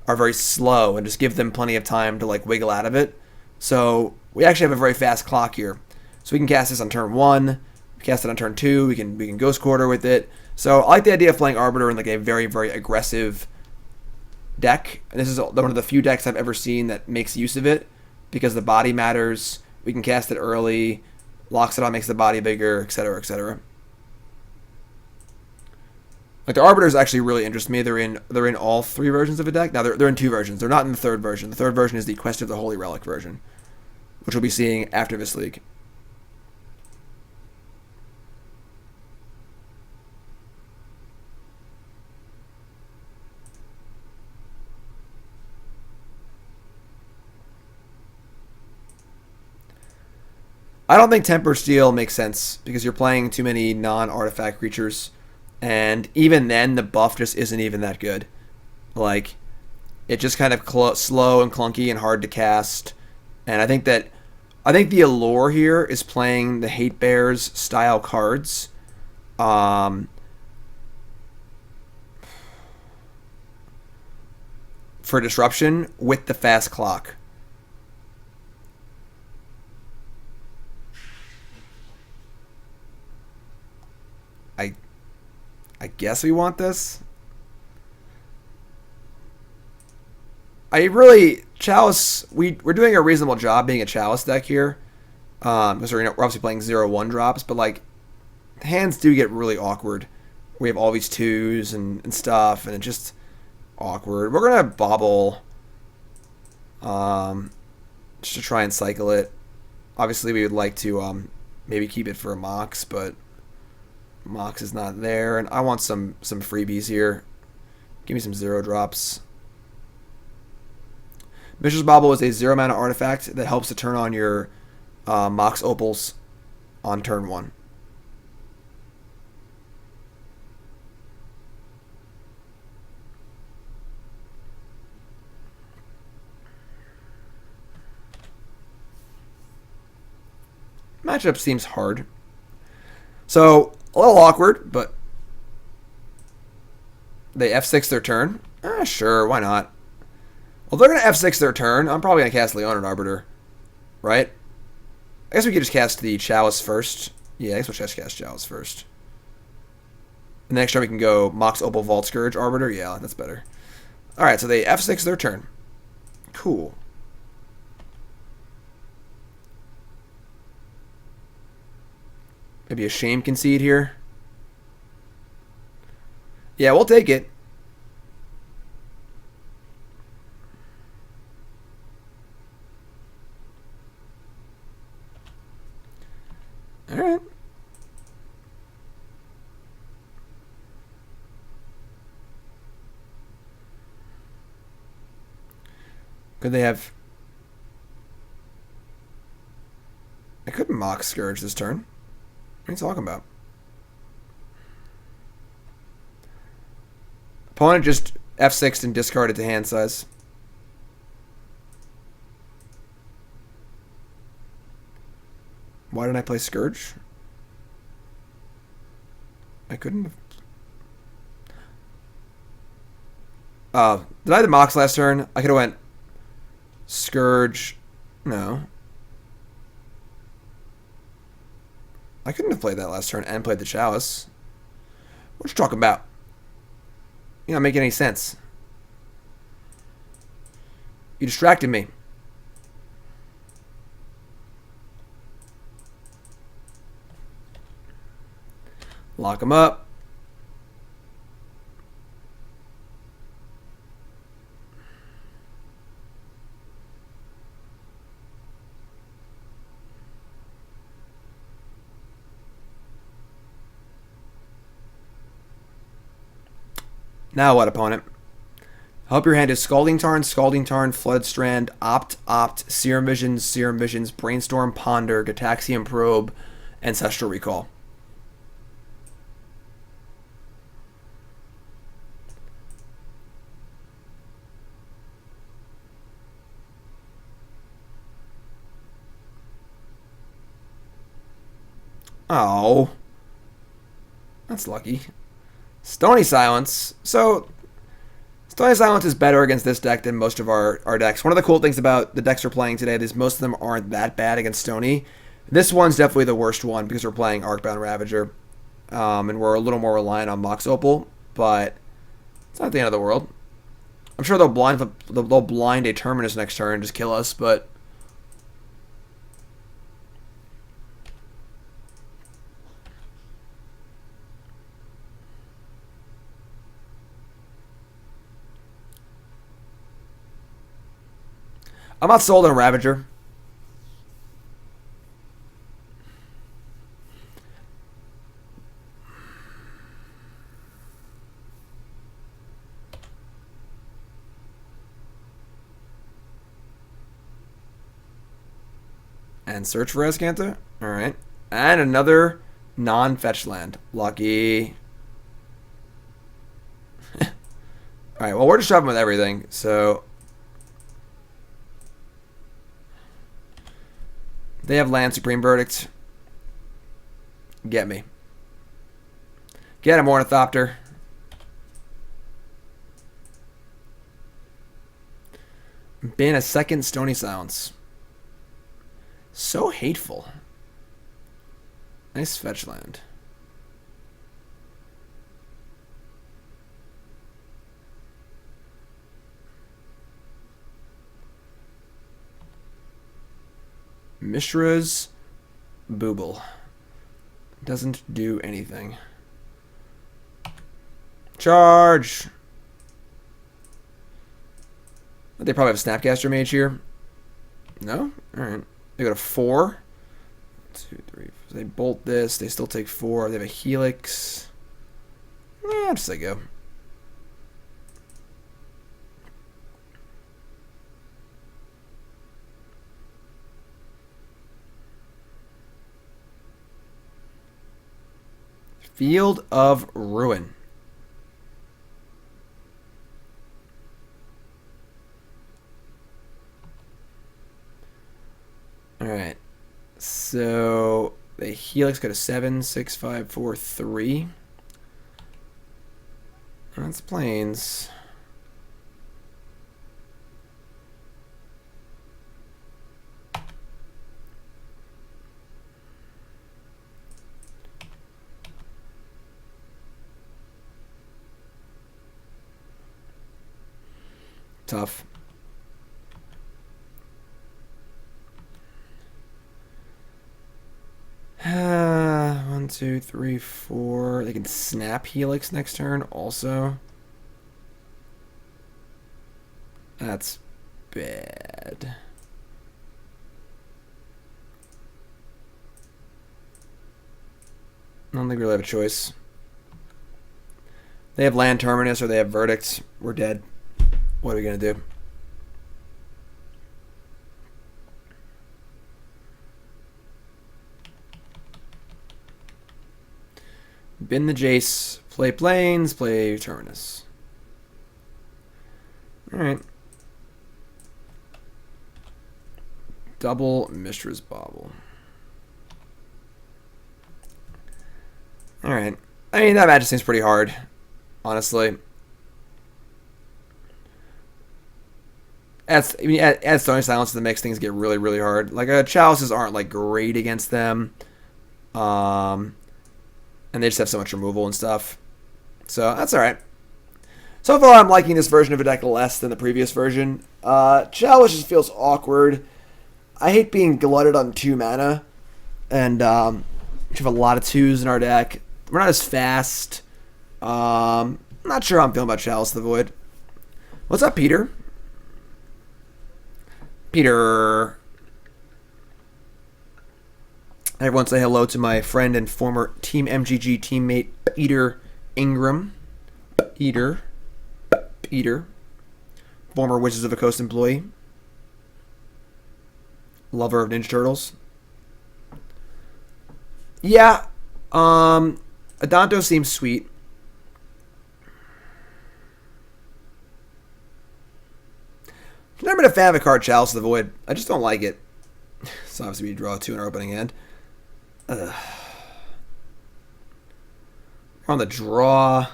are very slow and just give them plenty of time to like wiggle out of it. So we actually have a very fast clock here. So we can cast this on turn 1, cast it on turn 2, we can Ghost Quarter with it. So I like the idea of playing Arbiter in like a very, very aggressive deck. And this is one of the few decks I've ever seen that makes use of it because the body matters. We can cast it early. Loxodon makes the body bigger, etc., etc. Like the Arbiters actually really interest me. They're in all 3 versions of a deck. Now they're in 2 versions. They're not in the 3rd version. The 3rd version is the Quest of the Holy Relic version, which we'll be seeing after this league. I don't think Temper Steel makes sense because you're playing too many non-artifact creatures, and even then the buff just isn't even that good. Like, it just kind of slow and clunky and hard to cast. And I think the allure here is playing the Hate Bears style cards. For disruption with the fast clock. I guess we want this. Chalice, we're doing a reasonable job being a Chalice deck here. Because we're obviously playing 0/1 drops, but like hands do get really awkward. We have all these 2s and stuff, and it's just awkward. We're gonna Bauble just to try and cycle it. Obviously we would like to maybe keep it for a Mox, but Mox is not there, and I want some freebies here. Give me some 0 drops. Mishra's Bauble is a 0 mana artifact that helps to turn on your Mox Opals on turn 1. Matchup seems hard. So, a little awkward, but they F6 their turn. Sure, why not? Well, they're going to F6 their turn. I'm probably going to cast Leonin Arbiter, right? I guess we could just cast the Chalice first. Yeah, I guess we'll just cast Chalice first. And the next turn we can go Mox Opal, Vault Skirge, Arbiter. Yeah, that's better. Alright, so they F6 their turn. Cool. Maybe a Shame Concede here. Yeah, we'll take it. Alright. Could they have... I couldn't Mox Scourge this turn. What are you talking about? Opponent just F6'd and discarded to hand size. Why didn't I play Scourge? I couldn't have... did I have the Mox last turn? I could have went Scourge. No. I couldn't have played that last turn and played the Chalice. What you talking about? You're not making any sense. You distracted me. Lock him up. Now what, opponent? Help your hand is Scalding Tarn, Flooded Strand, Opt, Serum Visions, Brainstorm, Ponder, Gataxian Probe, Ancestral Recall. Oh. That's lucky. Stony Silence. So, Stony Silence is better against this deck than most of our decks. One of the cool things about the decks we're playing today is most of them aren't that bad against Stony. This one's definitely the worst one because we're playing Arcbound Ravager. And we're a little more reliant on Mox Opal, but it's not the end of the world. I'm sure they'll blind a Terminus next turn and just kill us, but... I'm not sold on Ravager. And search for Azcanta. Alright. And another non-fetch land. Lucky. Alright, well, we're just shoving with everything, so... They have land Supreme Verdict. Get me. Get him, Ornithopter. Ban a second Stony Silence. So hateful. Nice fetch land. Mishra's Bauble. Doesn't do anything. Charge! They probably have Snapcaster Mage here. No? Alright. They go to 4. 2, 3. So they bolt this. They still take 4. They have a Helix. Yeah, just let go. Field of Ruin. Alright. So the Helix go to 7, 6, 5, 4, 3. That's plains. tough. One, two, three, four. They can snap Helix next turn also. That's bad. I don't think we really have a choice. They have Land Terminus or they have Verdict. We're dead. What are we going to do? Bin the Jace. Play Plains. Play Terminus. Alright. Double Mishra's Bauble. Alright. I mean, that match seems pretty hard, honestly. Add Stony Silence to the mix, things get really, really hard. Like, Chalices aren't, like, great against them. And they just have so much removal and stuff. So, that's alright. So far, I'm liking this version of a deck less than the previous version. Chalice just feels awkward. I hate being glutted on 2 mana. And, we have a lot of 2s in our deck. We're not as fast. I'm not sure how I'm feeling about Chalice of the Void. What's up, Peter? Peter. Everyone say hello to my friend and former Team MGG teammate, Peter Ingram. Peter. Former Wizards of the Coast employee. Lover of Ninja Turtles. Yeah. Adanto seems sweet. I've never been a fan of a card Chalice of the Void. I just don't like it. So obviously we draw 2 in our opening hand. We're on the draw.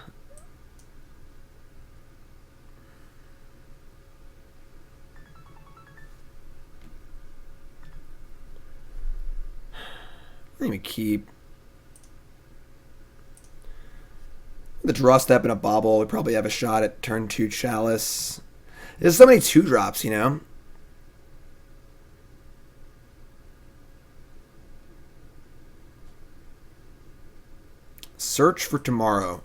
Let me keep the draw step and a Bauble. We probably have a shot at turn 2 Chalice. There's so many 2-drops, you know? Search for tomorrow.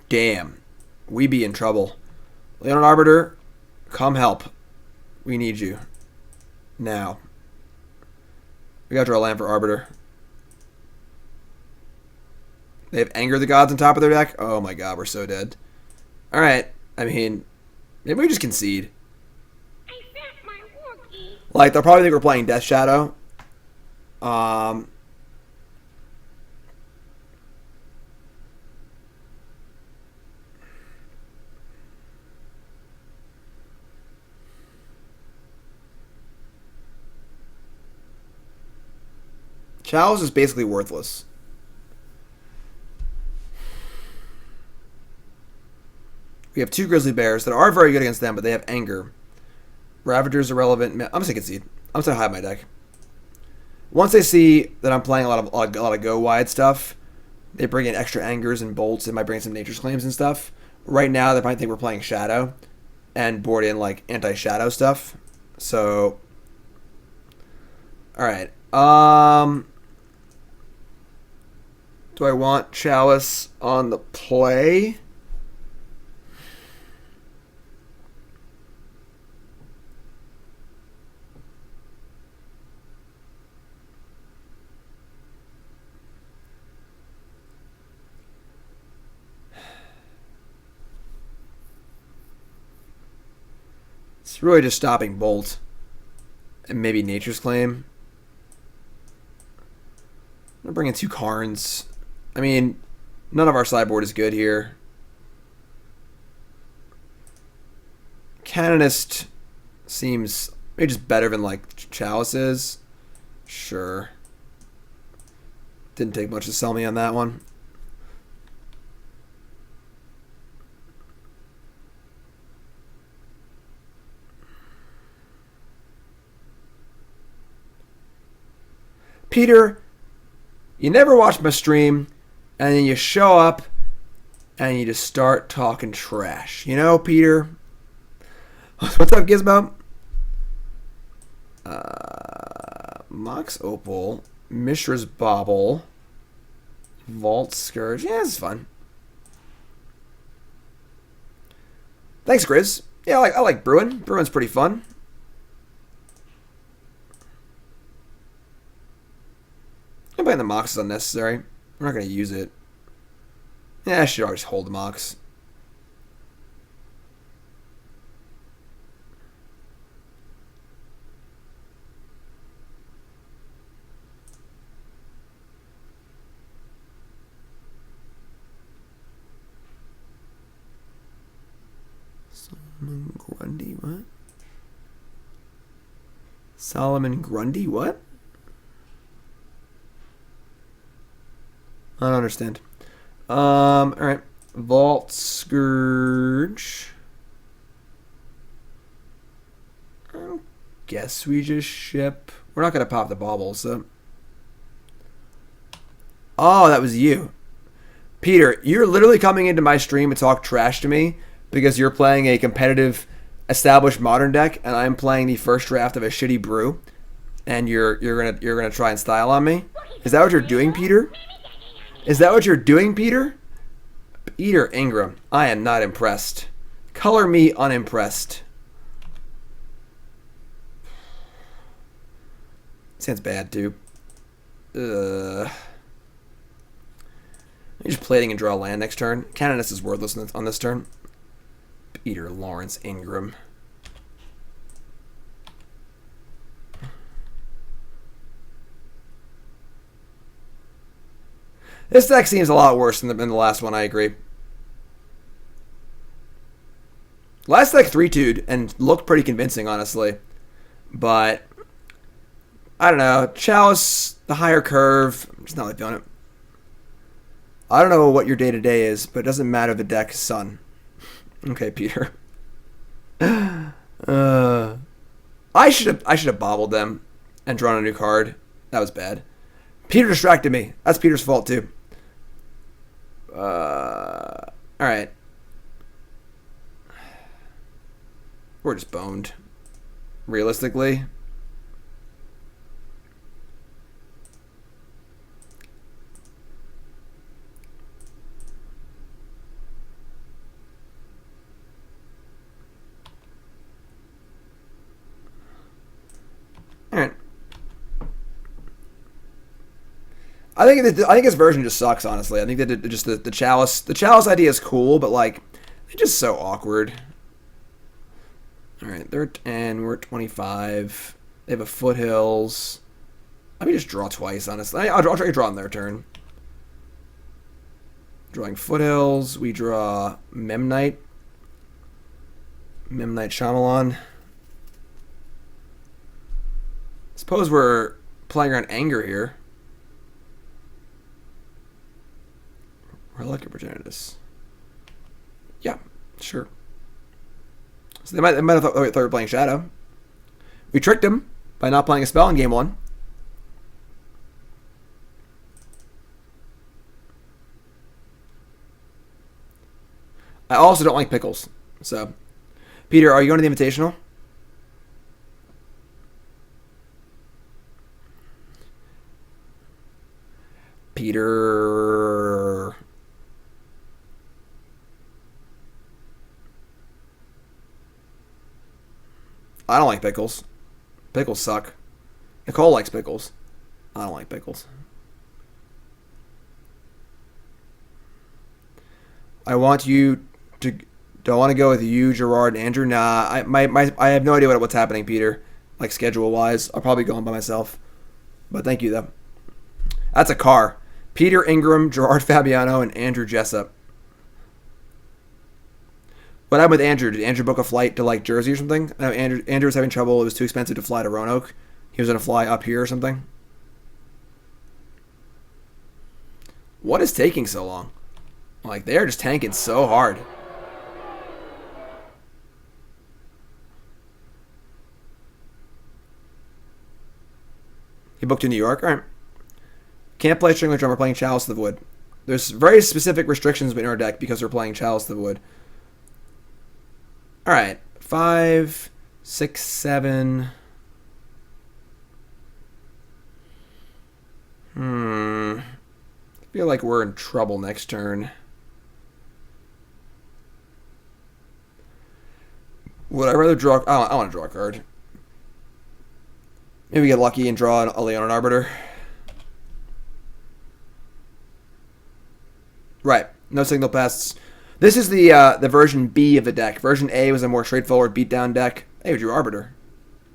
Damn. We be in trouble. Leonin Arbiter, come help. We need you. Now. We gotta draw a land for Arbiter. They have Anger the Gods on top of their deck? Oh my god, we're so dead. Alright. I mean, maybe we just concede. Like, they'll probably think we're playing Death Shadow. Chalice is basically worthless. We have 2 Grizzly Bears that are very good against them, but they have Anger. Ravager's irrelevant. I'm just going to concede. I'm just going to hide my deck. Once they see that I'm playing a lot of go-wide stuff, they bring in extra Angers and Bolts and might bring in some Nature's Claims and stuff. Right now, they might think we're playing Shadow and board in, like, anti-Shadow stuff. So, alright. Do I want Chalice on the play? It's really just stopping Bolt and maybe Nature's Claim. I'm going to bring in 2 Karns. I mean, none of our sideboard is good here. Canonist seems maybe just better than, like, Chalice is. Sure. Didn't take much to sell me on that one. Peter, you never watch my stream, and then you show up, and you just start talking trash. You know, Peter? What's up, Gizmo? Mox Opal, Mishra's Bauble, Vault Skirge. Yeah, this is fun. Thanks, Grizz. Yeah, I like Bruin. Bruin's pretty fun. I'm playing the Mox is unnecessary. We're not going to use it. Yeah, I should always hold the Mox. Solomon Grundy, what? Solomon Grundy, what? I don't understand. Alright. Vault Skirge. I guess we just ship. We're not going to pop the Bauble, so. Oh, that was you. Peter, you're literally coming into my stream to talk trash to me because you're playing a competitive established modern deck and I'm playing the first draft of a shitty brew and you're gonna try and style on me? Is that what you're doing, Peter? Is that what you're doing, Peter? Peter Ingram, I am not impressed. Color me unimpressed. Sounds bad, too. I'm just plating and draw land next turn. Canonist is worthless on this turn. Peter Lawrence Ingram. This deck seems a lot worse than the last one, I agree. Last deck 3-2'd and looked pretty convincing, honestly. But, I don't know. Chalice, the higher curve, I'm just not really feeling it. I don't know what your day-to-day is, but it doesn't matter the deck, son. Okay, Peter. I should have bobbled them and drawn a new card. That was bad. Peter distracted me. That's Peter's fault, too. Alright. We're just boned. Realistically. Alright. I think his version just sucks, honestly. I think that just the Chalice idea is cool, but like it's just so awkward. All right, they're at 10, we're at 25. They have a Foothills. Let me just draw twice, honestly. I'll try to draw on their turn. Drawing Foothills, we draw Memnite. Memnite Shyamalan. Suppose we're playing around Anger here. Relic Opportunities. Yeah, sure. So they might have thought we were playing Shadow. We tricked him by not playing a spell in game 1. I also don't like pickles. So, Peter, are you going to the Invitational? Peter. I don't like pickles. Pickles suck. Nicole likes pickles. I don't like pickles. I want you to. Do I want to go with you, Gerard, and Andrew? Nah, I have no idea what's happening, Peter. Like schedule wise, I'll probably go on by myself. But thank you though. That's a car. Peter Ingram, Gerard Fabiano, and Andrew Jessup. What happened with Andrew? Did Andrew book a flight to like Jersey or something? No, Andrew was having trouble. It was too expensive to fly to Roanoke. He was going to fly up here or something. What is taking so long? Like, they're just tanking so hard. He booked to New York? All right. Can't play Stringler Drum. We're playing Chalice of the Void. There's very specific restrictions in our deck because we're playing Chalice of the Void. Alright. 5, 6, 7. I feel like we're in trouble next turn. Would I rather draw... I want to draw a card. Maybe get lucky and draw a Leonin Arbiter. Right. No signal pests. This is the version B of the deck. Version A was a more straightforward beatdown deck. Hey, we drew Arbiter.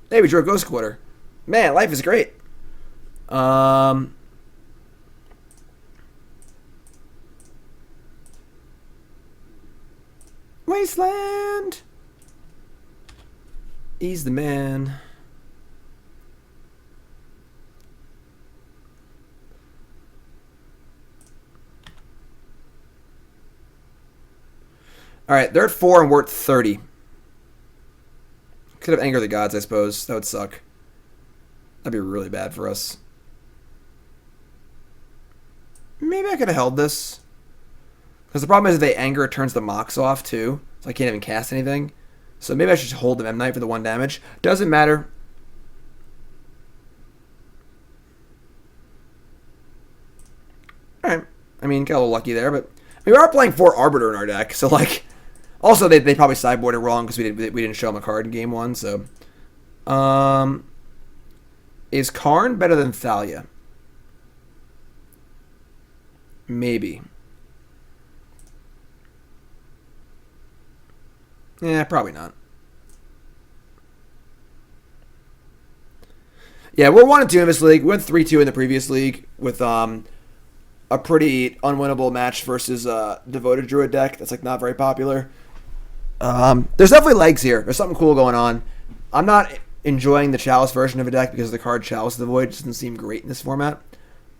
Hey, we drew a Ghost Quarter. Man, life is great. Wasteland. He's the man. Alright, they're at 4 and we're at 30. Could have Anger the Gods, I suppose. That would suck. That'd be really bad for us. Maybe I could have held this. Because the problem is if they Anger, it turns the Mox off too. So I can't even cast anything. So maybe I should just hold the Memnite for the 1 damage. Doesn't matter. Alright. I mean, got a little lucky there, but... I mean, we are playing 4 Arbiter in our deck, so like... Also, they probably sideboarded wrong because we didn't show them a card in game 1, so... Is Karn better than Thalia? Maybe. Yeah, probably not. Yeah, we're 1-2 in this league. We went 3-2 in the previous league with a pretty unwinnable match versus Devoted Druid deck that's like not very popular. There's definitely legs here. There's something cool going on. I'm not enjoying the Chalice version of a deck because the card Chalice of the Void doesn't seem great in this format.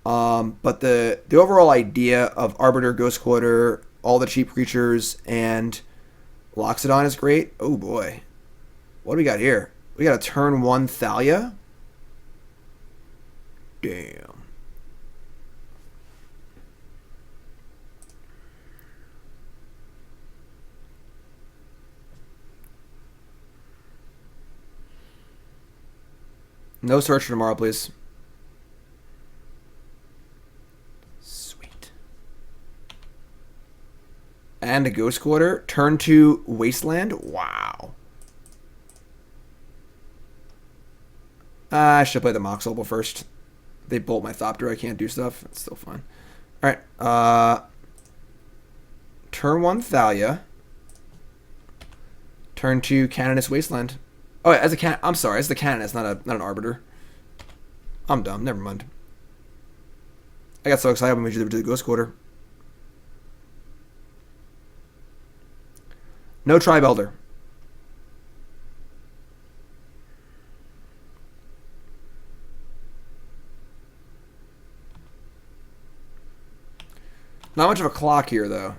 But the overall idea of Arbiter, Ghost Quarter, all the cheap creatures, and Loxodon is great. Oh boy. What do we got here? We got a turn 1 Thalia. Damn. No search for tomorrow, please. Sweet. And a Ghost Quarter. Turn 2 Wasteland. Wow. I should play the Mox Opal first. They bolt my Thopter. I can't do stuff. It's still fine. Alright. Turn 1 Thalia. Turn 2 Canonist Wasteland. Oh, as a I'm sorry, as the Canonist, not an Arbiter. I'm dumb. Never mind. I got so excited when we did the Ghost Quarter. No Tribe Elder. Not much of a clock here, though.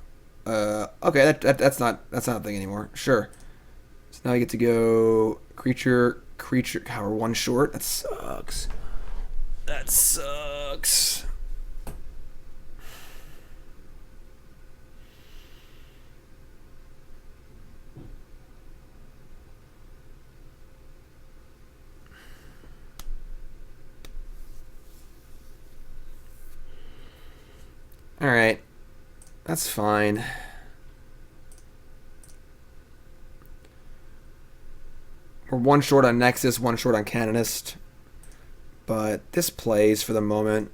Okay, that's not a thing anymore. Sure. So now we get to go creature. God, we're 1 short. That sucks. That sucks. All right. That's fine. We're 1 short on Nexus, 1 short on Canonist. But this plays for the moment.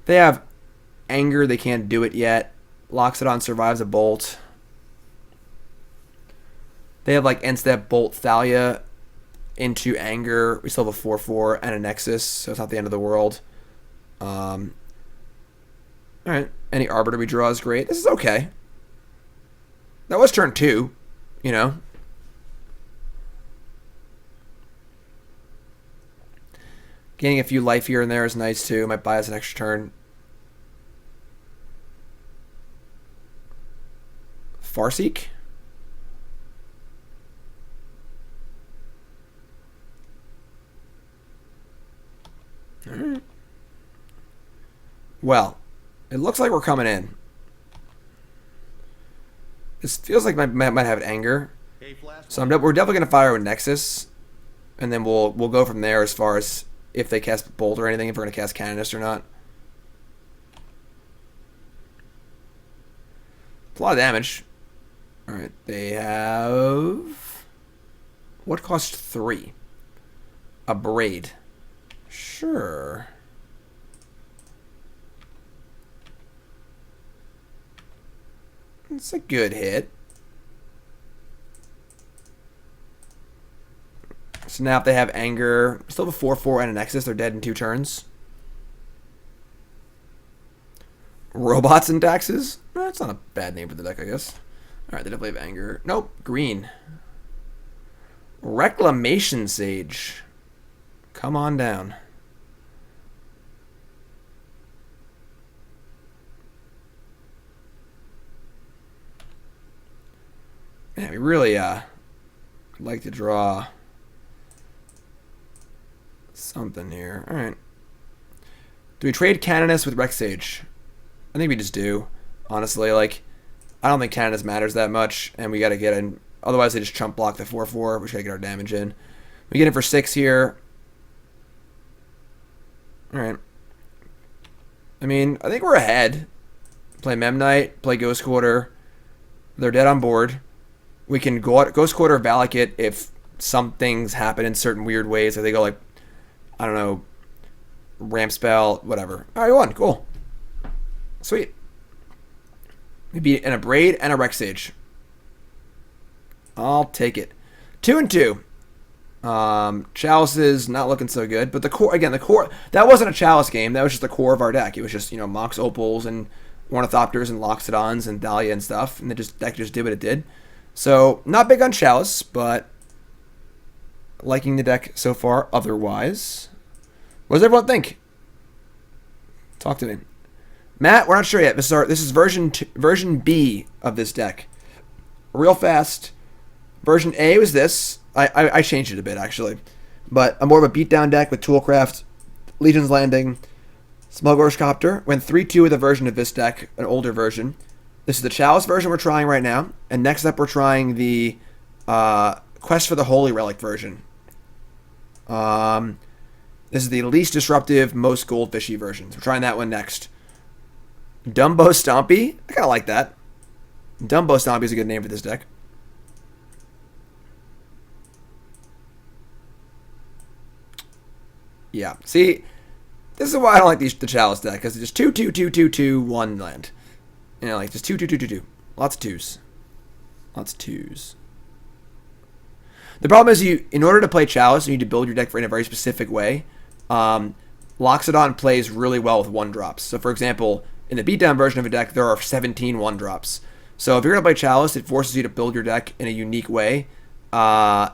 They have Anger. They can't do it yet. Loxodon survives a Bolt. They have like end-step Bolt Thalia into Anger. We still have a 4/4 and a Nexus, so it's not the end of the world. Alright. Any Arbiter we draw is great. This is okay. That was turn 2, you know. Gaining a few life here and there is nice too. Might buy us an extra turn. Farseek? Alright. Well, it looks like we're coming in. This feels like might have anger. So we're definitely gonna fire with Nexus, and then we'll go from there as far as if they cast Bolt or anything, if we're gonna cast Canonist or not. It's a lot of damage. All right, they have what cost 3? A Braid. Sure. It's a good hit. So now if they have Anger, still have a 4/4 and a Nexus, they're dead in 2 turns. Robots and Taxes? That's not a bad name for the deck, I guess. Alright, they definitely have Anger. Nope, green. Reclamation Sage. Come on down. Man, we really would like to draw something here. Alright. Do we trade Canonist with Rex Sage? I think we just do. Honestly, like, I don't think Canonist matters that much, and we gotta get in. Otherwise, they just chump block the 4/4. We gotta get our damage in. We get in for 6 here. Alright. I mean, I think we're ahead. Play Memnite, play Ghost Quarter. They're dead on board. We can go out Ghost Quarter, Valakut if some things happen in certain weird ways. If they go like, I don't know, Ramp Spell, whatever. Alright, we won. Cool. Sweet. Maybe in a Braid and a Rex Sage. I'll take it. 2 and 2. Chalice is not looking so good, but the core, again, the core, that wasn't a Chalice game. That was just the core of our deck. It was just, you know, Mox Opals and Ornithopters and Loxodons and Thalia and stuff, and the deck just did what it did. So, not big on Chalice, but liking the deck so far otherwise. What does everyone think? Talk to me. Matt, we're not sure yet. This is version B of this deck. Real fast. Version A was this. I changed it a bit, actually. But I'm more of a beatdown deck with Toolcraft, Legion's Landing, Smuggler's Copter. Went 3-2 with a version of this deck, an older version. This is the Chalice version we're trying right now. And next up, we're trying the Quest for the Holy Relic version. This is the least disruptive, most goldfishy version. So we're trying that one next. Dumbo Stompy. I kind of like that. Dumbo Stompy is a good name for this deck. Yeah. See, this is why I don't like the Chalice deck, because it's just 2/2/2/2/2/1 land. You know, like just 2/2/2/2/2. Lots of 2s. Lots of 2s. The problem is, in order to play Chalice, you need to build your deck in a very specific way. Loxodon plays really well with 1-drops. So, for example, in the beatdown version of a deck, there are 17 1-drops. So if you're going to play Chalice, it forces you to build your deck in a unique way. So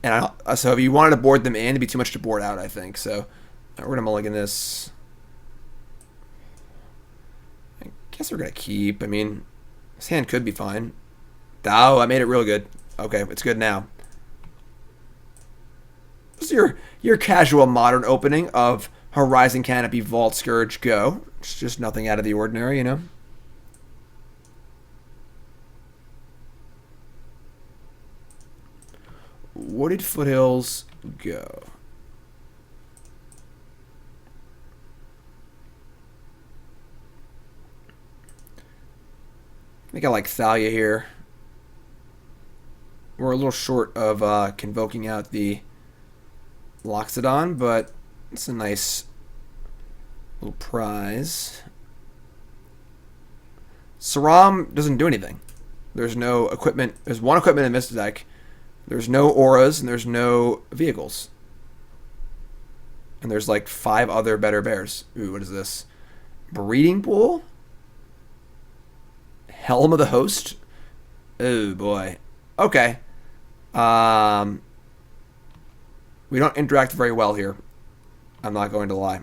if you wanted to board them in, it'd be too much to board out, I think. So we're going to mulligan this. I guess we're going to keep. I mean, this hand could be fine. Oh, I made it real good. Okay, it's good now. This is your casual modern opening of Horizon Canopy Vault Skirge Go. It's just nothing out of the ordinary, you know? Wooded Foothills Go. I think I like Thalia here. We're a little short of convoking out the Loxodon, but it's a nice little prize. Saram doesn't do anything. There's no equipment. There's 1 equipment in this deck. There's no auras, and there's no vehicles. And there's like 5 other better bears. Ooh, what is this? Breeding Pool? Helm of the Host? Oh, boy. Okay. We don't interact very well here. I'm not going to lie.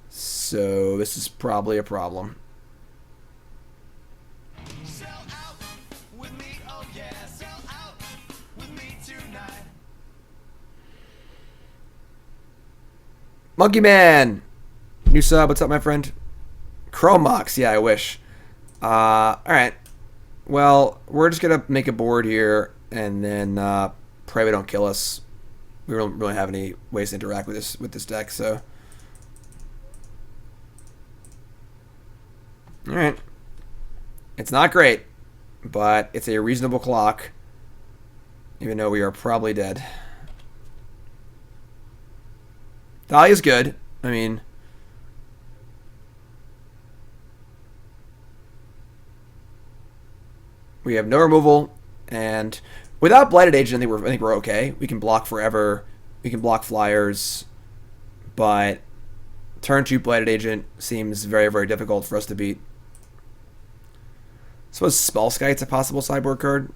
So this is probably a problem. Sell out with me, oh yeah, sell out with me tonight. Monkey Man! New sub, what's up, my friend? Chromox, yeah, I wish. Alright. Well, we're just gonna make a board here, and then pray we don't kill us. We don't really have any ways to interact with this deck, so. All right. It's not great, but it's a reasonable clock, even though we are probably dead. Thalia's good. I mean, we have no removal, and without Blighted Agent, I think we're okay. We can block forever. We can block flyers, but turn 2 Blighted Agent seems very, very difficult for us to beat. I suppose Spellskite's a possible sideboard card.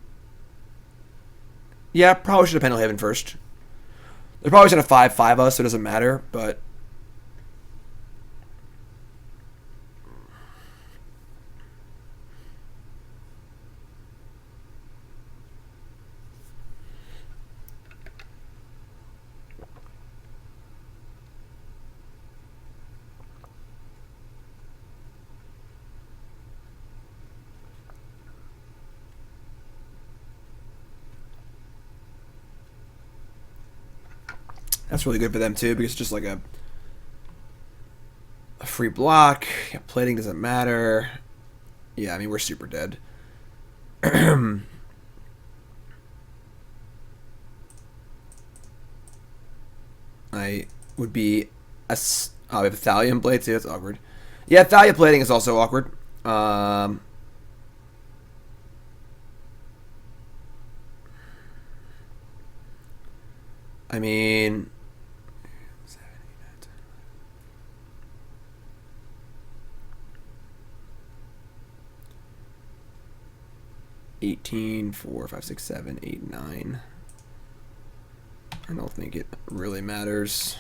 Yeah, probably should have Pendle Haven first. They're probably going to 5/5 us, so it doesn't matter, but that's really good for them too, because it's just like a free block. Plating doesn't matter. Yeah, I mean, we're super dead. I would be we have a Thalia blade too. That's awkward. Yeah, Thalia plating is also awkward. I mean, 18, 4, 5, 6, 7, 8, 9. I don't think it really matters.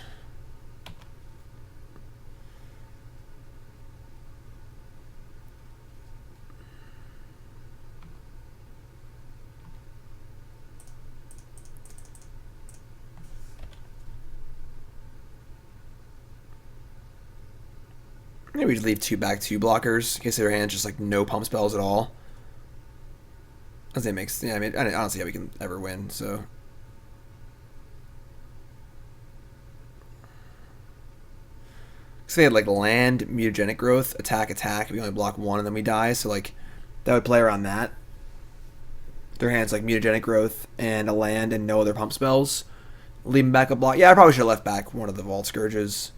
Maybe we just leave 2 back 2 blockers in case their hand's just like no pump spells at all. That makes, yeah, I mean, I don't see how we can ever win, so. So they had like land, mutagenic growth, attack, we only block 1 and then we die, so like that would play around that. Their hand's like mutagenic growth and a land and no other pump spells. Leave them back a block. Yeah, I probably should have left back one of the Vault Skirges.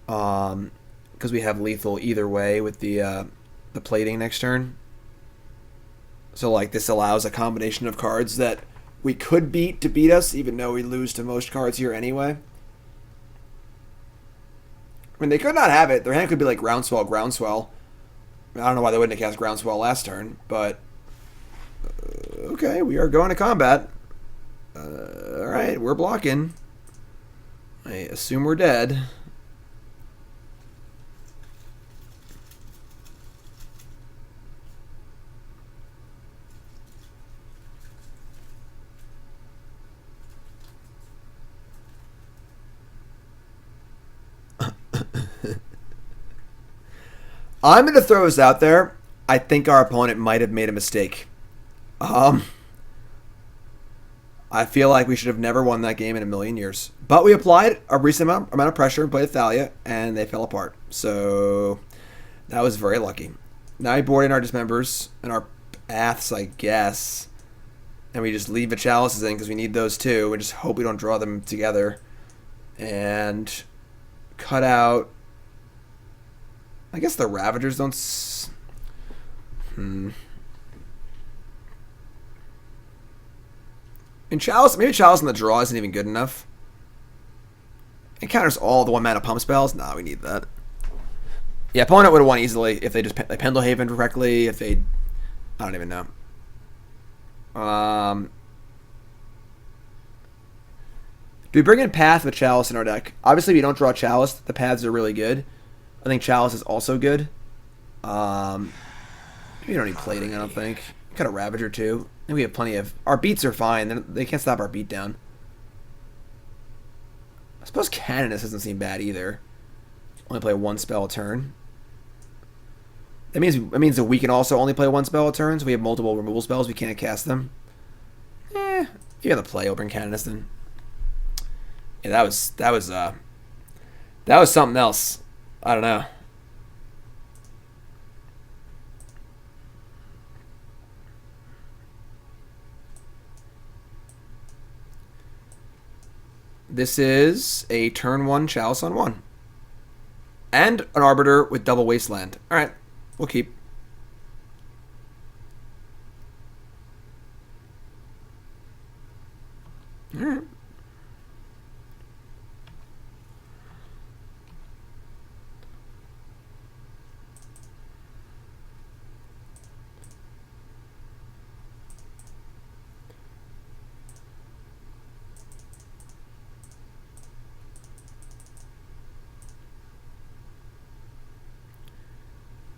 Because we have lethal either way with the plating next turn. So like this allows a combination of cards that we could beat to beat us, even though we lose to most cards here anyway. I mean, they could not have it. Their hand could be like Groundswell. I don't know why they wouldn't have cast Groundswell last turn, but okay, we are going to combat. Alright, we're blocking. I assume we're dead. I'm going to throw this out there. I think our opponent might have made a mistake. I feel like we should have never won that game in a million years. But we applied a recent amount of pressure and played Thalia, and they fell apart. So that was very lucky. Now we board in our Dismembers and our Paths, I guess. And we just leave the Chalices in because we need those too. We just hope we don't draw them together. And cut out... I guess the Ravagers don't... And Chalice, maybe Chalice in the draw isn't even good enough. It counters all the 1-mana pump spells. Nah, we need that. Yeah, opponent would have won easily if they just Pendle Haven correctly. If they... I don't even know. Do we bring in Path with Chalice in our deck? Obviously, if you don't draw Chalice, the Paths are really good. I think Chalice is also good. We don't need Plating, I don't think. Got a Ravager, too. And we have plenty of... Our beats are fine. They can't stop our beat down. I suppose Canonist doesn't seem bad either. Only play 1 spell a turn. That means that we can also only play one spell a turn, so we have multiple removal spells. We can't cast them. If you have to play Open Canonist, then yeah, that was something else. I don't know. This is a turn 1 Chalice on 1. And an Arbiter with double Wasteland. Alright, we'll keep. Alright.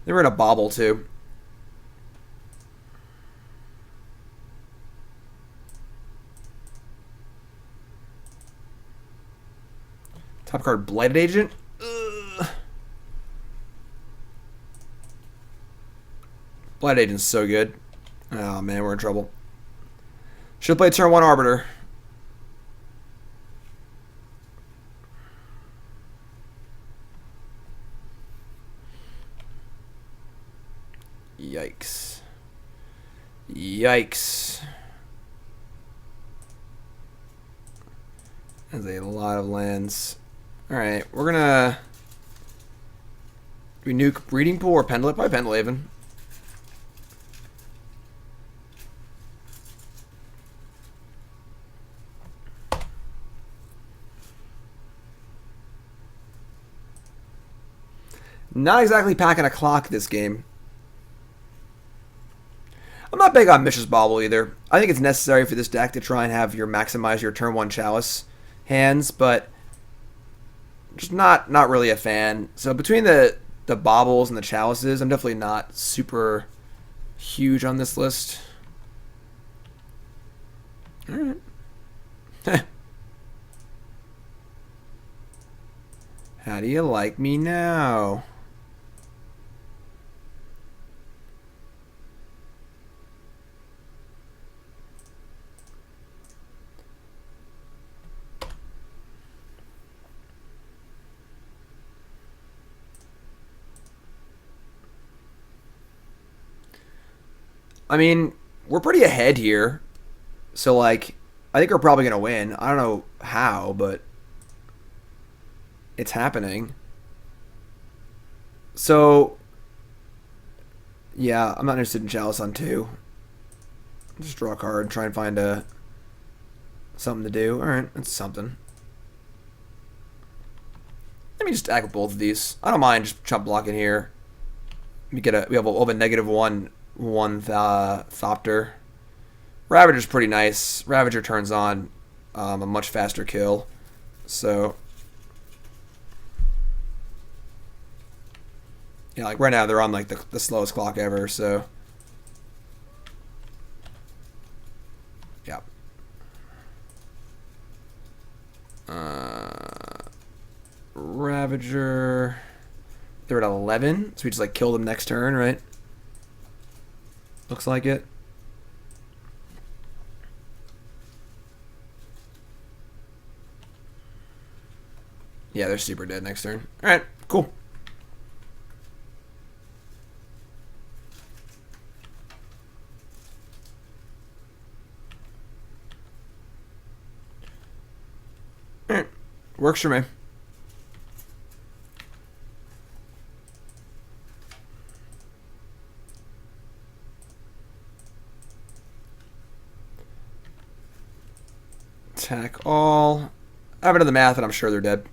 They were in a Bauble too. Top card, Blighted Agent. Ugh. Blighted Agent's so good. Oh man, we're in trouble. Should play turn 1 Arbiter. Yikes. Yikes. That's a lot of lands. Alright, we're gonna... Do we nuke Breeding Pool or Pendulum? Probably Pendlehaven. Not exactly packing a clock this game. I'm not big on Mishra's Bauble either. I think it's necessary for this deck to try and have maximize your turn 1 Chalice hands, but just not really a fan. So between the Baubles and the Chalices, I'm definitely not super huge on this list. Alright. How do you like me now? I mean, we're pretty ahead here. So, like, I think we're probably going to win. I don't know how, but it's happening. So, yeah, I'm not interested in Chalice on 2. Just draw a card and try and find something to do. Alright, that's something. Let me just attack with both of these. I don't mind just chump blocking here. We have a -1 Thopter. Ravager's pretty nice. Ravager turns on a much faster kill. So, yeah, like right now they're on like the slowest clock ever. So, yeah. Ravager. They're at 11, so we just like kill them next turn, right? Looks like it. Yeah, they're super dead next turn. Alright, cool. Alright, works for me. Attack all. I haven't done the math, and I'm sure they're dead.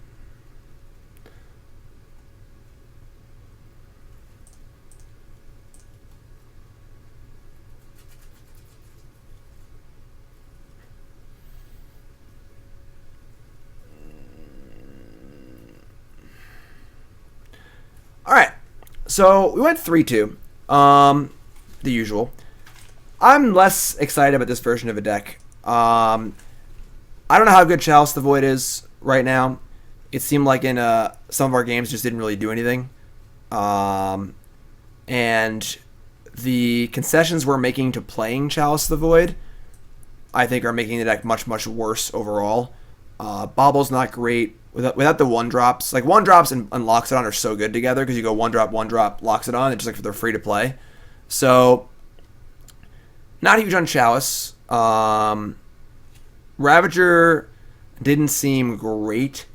Alright. So, we went 3-2. The usual. I'm less excited about this version of a deck. I don't know how good Chalice the Void is right now. It seemed like in some of our games just didn't really do anything. and the concessions we're making to playing Chalice of the Void, I think, are making the deck much, much worse overall. Bauble's not great without the 1-drops. Like, 1-drops and Loxodon are so good together because you go 1-drop, 1-drop, Loxodon. It's just like they're free to play. So, not huge on Chalice. Ravager didn't seem great.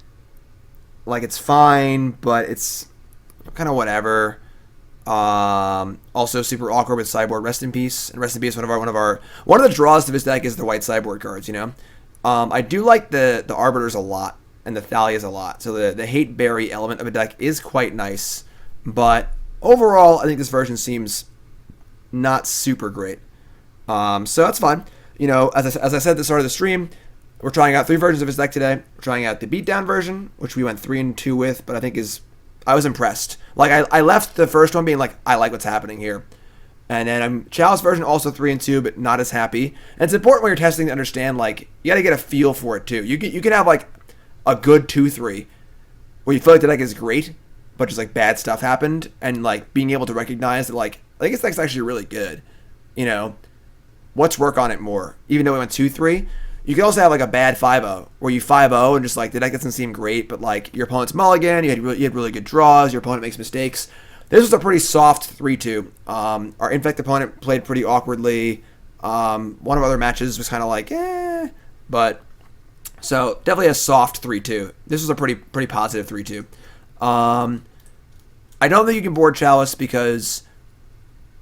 Like, it's fine, but it's kind of whatever. Also super awkward with Sideboard. Rest in peace. And rest in peace, one of the draws to this deck is the white Sideboard cards, you know? I do like the Arbiters a lot and the Thalias a lot. So the hate berry element of a deck is quite nice. But overall, I think this version seems not super great. So that's fine. You know, as I said at the start of the stream, we're trying out 3 versions of his deck today. We're trying out the beatdown version, which we went 3-2 with, but I think I was impressed. Like, I left the first one being like, I like what's happening here. And then Chalice version also 3-2, but not as happy. And it's important when you're testing to understand, like, you got to get a feel for it too. You can have like a good 2-3 where you feel like the deck is great, but just like bad stuff happened, and like being able to recognize that, like, I think this deck's actually really good. You know, let's work on it more. Even though we went 2-3. You can also have like a bad 5-0 where you 5-0 and just like the deck doesn't seem great, but like your opponent's mulligan, you had really good draws, your opponent makes mistakes. This was a pretty soft 3-2. Our Infect opponent played pretty awkwardly. One of our other matches was kind of like, but so definitely a soft 3-2. This was a pretty positive 3-2. I don't think you can board Chalice because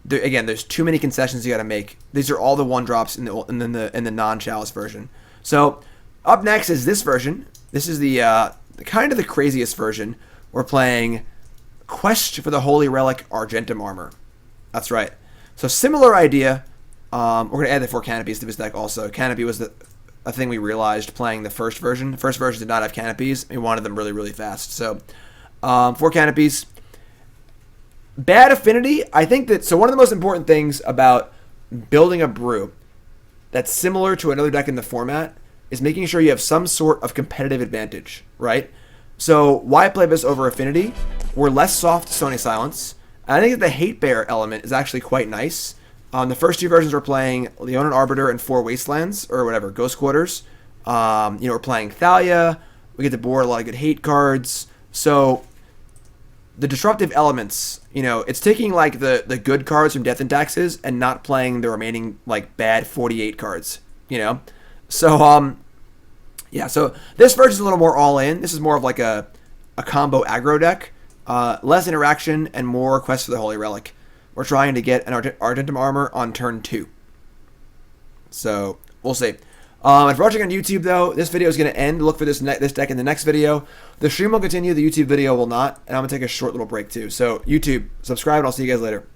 there's too many concessions you got to make. These are all the 1-drops in the non-Chalice version. So up next is this version. This is the kind of the craziest version. We're playing Quest for the Holy Relic Argentum Armor. That's right. So similar idea. We're going to add the 4 canopies to this deck also. Canopy was a thing we realized playing the first version. The first version did not have canopies. We wanted them really, really fast. So 4 canopies. Bad affinity, I think that, so one of the most important things about building a brew that's similar to another deck in the format is making sure you have some sort of competitive advantage, right? So why play this over affinity? We're less soft to Sony Silence. And I think that the hate bear element is actually quite nice. The first 2 versions we're playing Leonin Arbiter and 4 Wastelands, or whatever, Ghost Quarters. We're playing Thalia. We get to board a lot of good hate cards. So the disruptive elements, it's taking like the good cards from Death and Taxes and not playing the remaining like bad 48 cards, So so this version is a little more all in. This is more of like a combo aggro deck, less interaction and more Quest for the Holy Relic. We're trying to get an Argentum Armor on turn 2. So we'll see. If you're watching on YouTube, though, this video is going to end. Look for this deck in the next video. The stream will continue. The YouTube video will not. And I'm going to take a short little break, too. So, YouTube, subscribe, and I'll see you guys later.